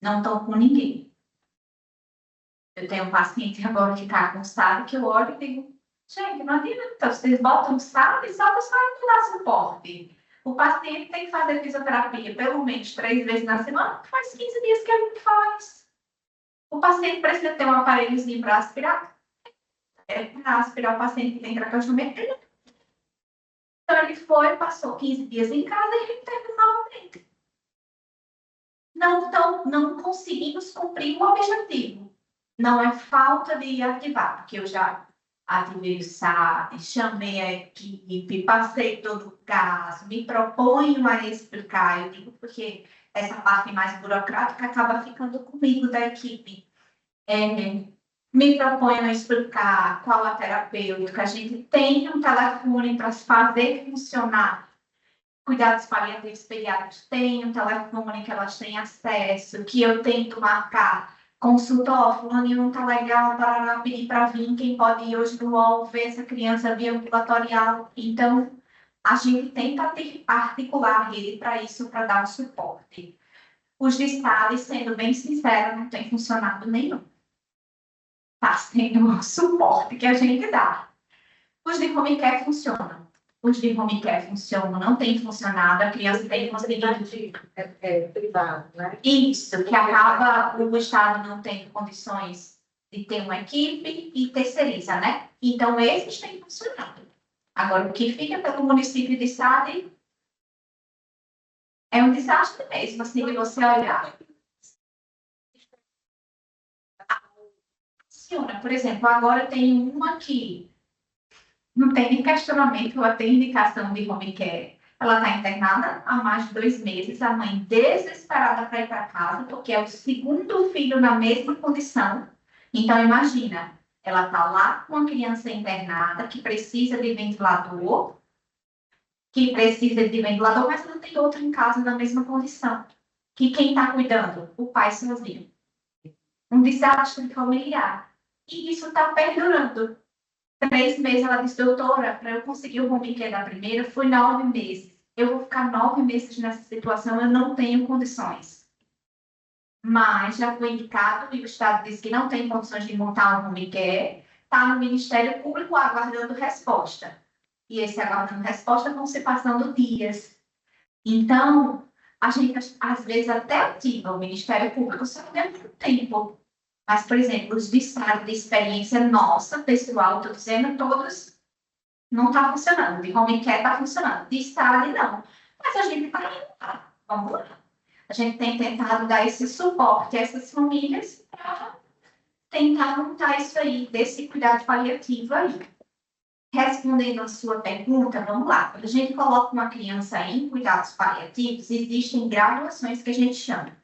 Não estão com ninguém. Eu tenho um paciente agora que está com SAD, que eu olho e digo, gente, não adianta, vocês botam SAD só para dar suporte. O paciente tem que fazer fisioterapia pelo menos 3 vezes na semana, faz 15 dias que ele não faz. O paciente precisa ter um aparelhozinho para aspirar. Para aspirar o paciente que tem traqueostomia. Então, ele foi, passou 15 dias em casa e retornou novamente. Não conseguimos cumprir o objetivo. Não é falta de ativar, porque eu já ativei o SAD, chamei a equipe, passei todo o caso, me proponho a explicar. Eu digo porque essa parte mais burocrática acaba ficando comigo da equipe. Me proponho a explicar qual a terapêutica, a gente tem um telefone para fazer funcionar. Cuidados paliativos pediátricos tem um telefone que elas têm acesso, que eu tento marcar consulta, fulano não está legal, para pedir para vir, quem pode ir hoje no UOL, ver essa criança via ambulatorial. Então, a gente tenta articular a rede para isso, para dar um suporte. Os de SAD, sendo bem sincero, não tem funcionado nenhum. Está sendo um suporte que a gente dá. Os de home care funcionam. os de home care funcionam, não tem funcionado, a criança tem conseguido. Privado, né? Isso, que acaba o Estado não tendo condições de ter uma equipe e terceiriza, né? Então, esses têm funcionado. Agora, o que fica pelo município de Sade é um desastre mesmo, assim, de você olhar. Funciona. Por exemplo, agora tem uma aqui. Não tem nem questionamento, ela tem indicação de home care. Ela está internada há mais de 2 meses, a mãe desesperada para ir para casa, porque é o segundo filho na mesma condição. Então, imagina, ela está lá com uma criança internada que precisa de ventilador, mas não tem outro em casa na mesma condição. Que quem está cuidando? O pai sozinho. Um desastre familiar. E isso está perdurando. 3 meses, ela disse, doutora, para eu conseguir o home care da primeira, foi 9 meses. Eu vou ficar 9 meses nessa situação, eu não tenho condições. Mas já foi indicado e o Estado disse que não tem condições de montar um home care, está no Ministério Público aguardando resposta. E esse aguardando resposta vão se passando dias. Então, a gente, às vezes, até ativa o Ministério Público, só que deu muito tempo. Mas, por exemplo, os de experiência nossa, pessoal, estou dizendo, todos não está funcionando. De home care está funcionando. De estado, não. Mas a gente está indo lá. Vamos lá. A gente tem tentado dar esse suporte a essas famílias para tentar montar isso aí, desse cuidado paliativo aí. Respondendo a sua pergunta, vamos lá. Quando a gente coloca uma criança em cuidados paliativos, existem graduações que a gente chama.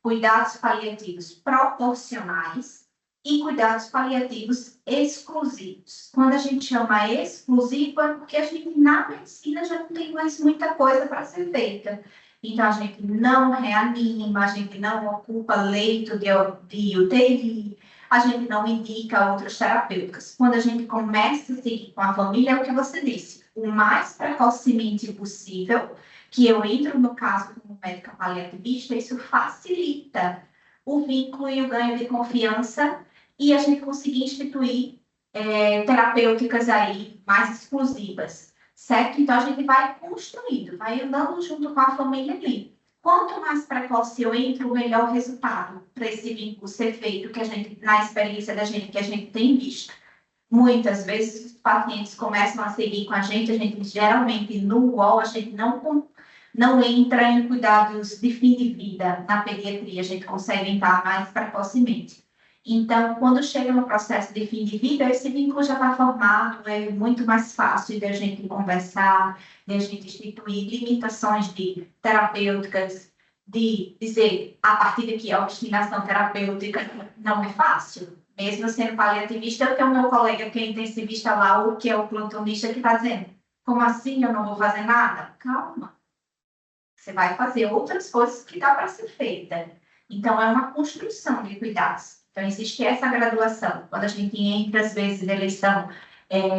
Cuidados paliativos proporcionais e cuidados paliativos exclusivos. Quando a gente chama exclusivo, é porque a gente, na medicina, já não tem mais muita coisa para ser feita. Então, a gente não reanima, a gente não ocupa leito de UTI, a gente não indica outras terapêuticas. Quando a gente começa a seguir com a família, é o que você disse, o mais precocemente possível, que eu entro no caso como médica paliativista, isso facilita o vínculo e o ganho de confiança e a gente conseguir instituir terapêuticas aí mais exclusivas, certo? Então, a gente vai construindo, vai andando junto com a família ali. Quanto mais precoce eu entro, melhor o resultado para esse vínculo ser feito, que a gente, na experiência da gente, que a gente tem visto. Muitas vezes, os pacientes começam a seguir com a gente geralmente, no UOL, a gente não entra em cuidados de fim de vida na pediatria, a gente consegue entrar mais precocemente. Então, quando chega no processo de fim de vida, esse vínculo já está formado, é muito mais fácil de a gente conversar, de a gente instituir limitações de terapêuticas, de dizer, a partir daqui, a obstinação terapêutica não é fácil. Mesmo sendo paliativista, eu tenho o meu colega que é intensivista lá, ou que é o plantonista, que está dizendo, como assim eu não vou fazer nada? Calma. Você vai fazer outras coisas que dá para ser feita. Então, é uma construção de cuidados. Então, existe essa graduação. Quando a gente entra, às vezes, eles são,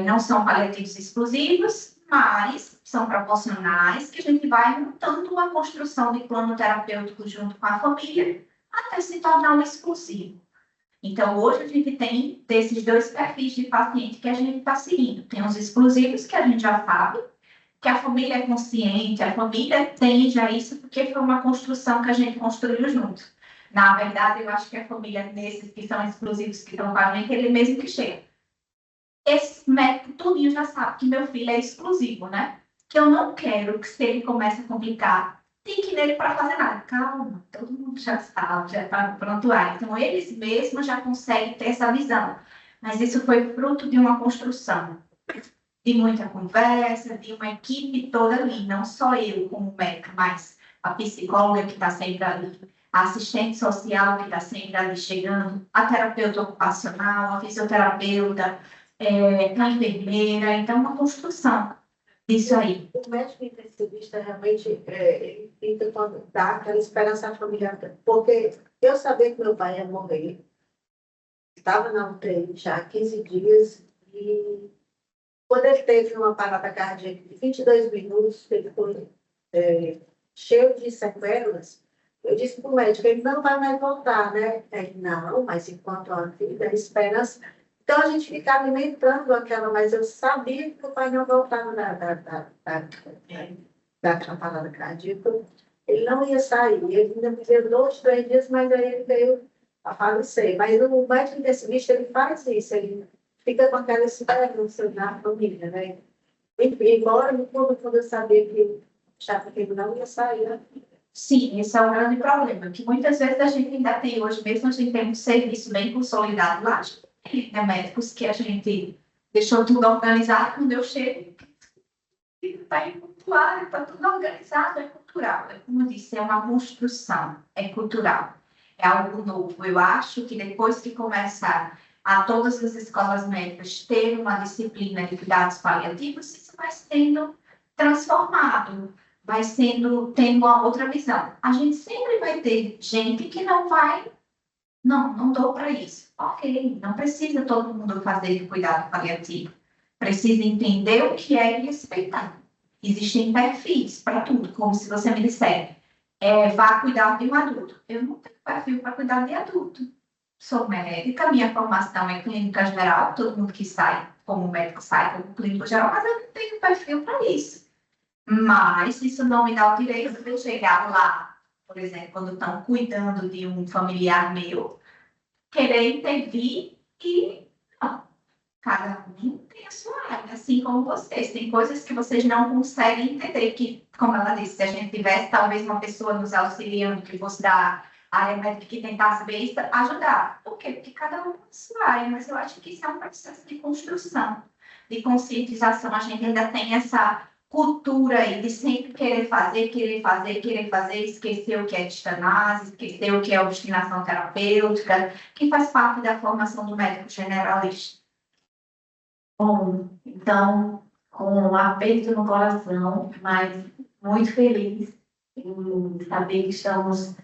não são paliativos exclusivos, mas são proporcionais, que a gente vai montando uma construção de plano terapêutico junto com a família, até se tornar um exclusivo. Então, hoje a gente tem desses 2 perfis de paciente que a gente está seguindo. Tem os exclusivos, que a gente já sabe, que a família é consciente, a família tende a isso, porque foi uma construção que a gente construiu junto. Na verdade, eu acho que a família, nesses que são exclusivos, que estão com a gente, ele mesmo que chega. Esse médico tudinho já sabe que meu filho é exclusivo, né? Que eu não quero que, se ele comece a complicar, tem que ir nele para fazer nada. Calma, todo mundo já sabe, já está no prontuário. Então, eles mesmos já conseguem ter essa visão. Mas isso foi fruto de uma construção, de muita conversa, de uma equipe toda ali, não só eu como médica, mas a psicóloga que está sempre ali, a assistente social que está sempre ali chegando, a terapeuta ocupacional, a fisioterapeuta, a enfermeira, então uma construção disso aí. O médico intensivista realmente ele fica quando dá aquela esperança familiar, porque eu sabia que meu pai ia morrer, estava na UTI já há 15 dias e quando ele teve uma parada cardíaca de 22 minutos, ele foi cheio de sequelas. Eu disse para o médico, ele não vai mais voltar, né? Ele, não, mas enquanto há vida, a esperança. Então, a gente ficava alimentando aquela, mas eu sabia que o pai não voltava daquela parada cardíaca. Ele não ia sair. Ele ainda viveu 2, 3 dias, mas aí ele veio a falecer. Mas o médico intensivista, ele faz isso. Ele fica com aquela esperança na família, né? Embora, no fundo, eu sabia que achava que ele não ia sair, né? Sim, esse é um grande problema, que muitas vezes a gente ainda tem hoje, mesmo a gente tem um serviço bem consolidado lá, né, médicos que a gente deixou tudo organizado, quando eu chego, está cultural, está tudo organizado, é cultural. É, como eu disse, é uma construção, é cultural, é algo novo. Eu acho que depois que começar a todas as escolas médicas ter uma disciplina de cuidados paliativos, isso vai sendo transformado, vai sendo, tendo uma outra visão. A gente sempre vai ter gente que não vai, não dou para isso. Ok, não precisa todo mundo fazer cuidado paliativo. Precisa entender o que é e respeitar. Existem perfis para tudo, como se você me disser, vá cuidar de um adulto. Eu não tenho perfil para cuidar de adulto. Sou médica, minha formação é clínica geral, todo mundo que sai como médico sai como clínico geral, mas eu não tenho perfil para isso. Mas isso não me dá o direito de eu chegar lá, por exemplo, quando estão cuidando de um familiar meu, querer intervir e cada um tem a sua área, assim como vocês. Tem coisas que vocês não conseguem entender, que, como ela disse, se a gente tivesse talvez uma pessoa nos auxiliando que fosse da área médica que tentasse ver isso, ajudar. Por quê? Porque cada um tem a sua área, mas eu acho que isso é um processo de construção, de conscientização. A gente ainda tem essa cultura aí de sempre querer fazer, esquecer o que é distanase, esquecer o que é obstinação terapêutica, que faz parte da formação do médico generalista. Bom, então, com um aperto no coração, mas muito feliz em saber que estamos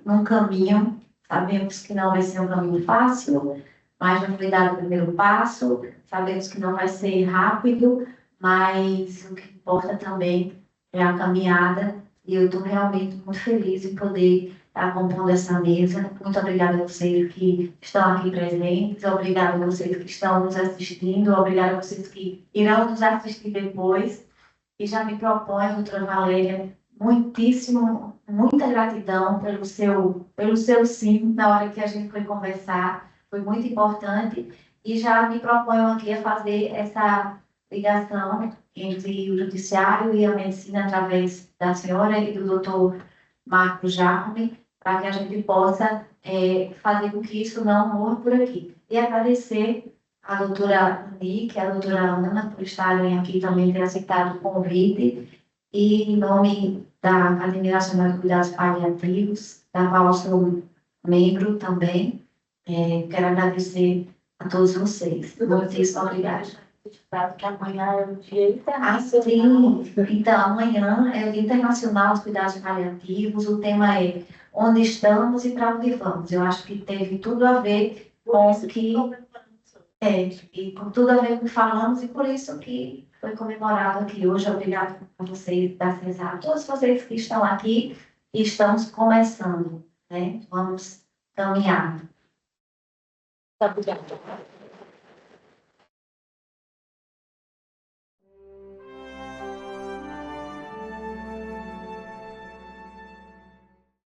num caminho. Sabemos que não vai ser um caminho fácil, mas já foi dado o primeiro passo. Sabemos que não vai ser rápido, mas o que importa também é a caminhada. E eu estou realmente muito feliz em poder estar compondo essa mesa. Muito obrigada a vocês que estão aqui presentes, obrigada a vocês que estão nos assistindo, obrigada a vocês que irão nos assistir depois. E já me proponho, doutora Valéria, muita gratidão pelo seu sim na hora que a gente foi conversar, foi muito importante. E já me proponho aqui a fazer essa ligação entre o judiciário e a medicina através da senhora e do doutor Marco Jacome, para que a gente possa fazer com que isso não morra por aqui. E agradecer a doutora Nick, a doutora Ana, por estarem aqui também, ter aceitado o convite, e em nome da Academia Nacional de Cuidados Paliativos, da qual eu sou membro também, quero agradecer a todos vocês. Muitíssimo obrigada. Que amanhã é o Dia Internacional. Sim. Então, amanhã é o Dia Internacional dos Cuidados Paliativos. O tema é onde estamos e para onde vamos. Eu acho que teve tudo a ver com o que... e com tudo a ver com o que falamos, e por isso que foi comemorado aqui hoje. Obrigada a vocês da CESAR, a todos vocês que estão aqui, e estamos começando, né? Vamos caminhar. Obrigada.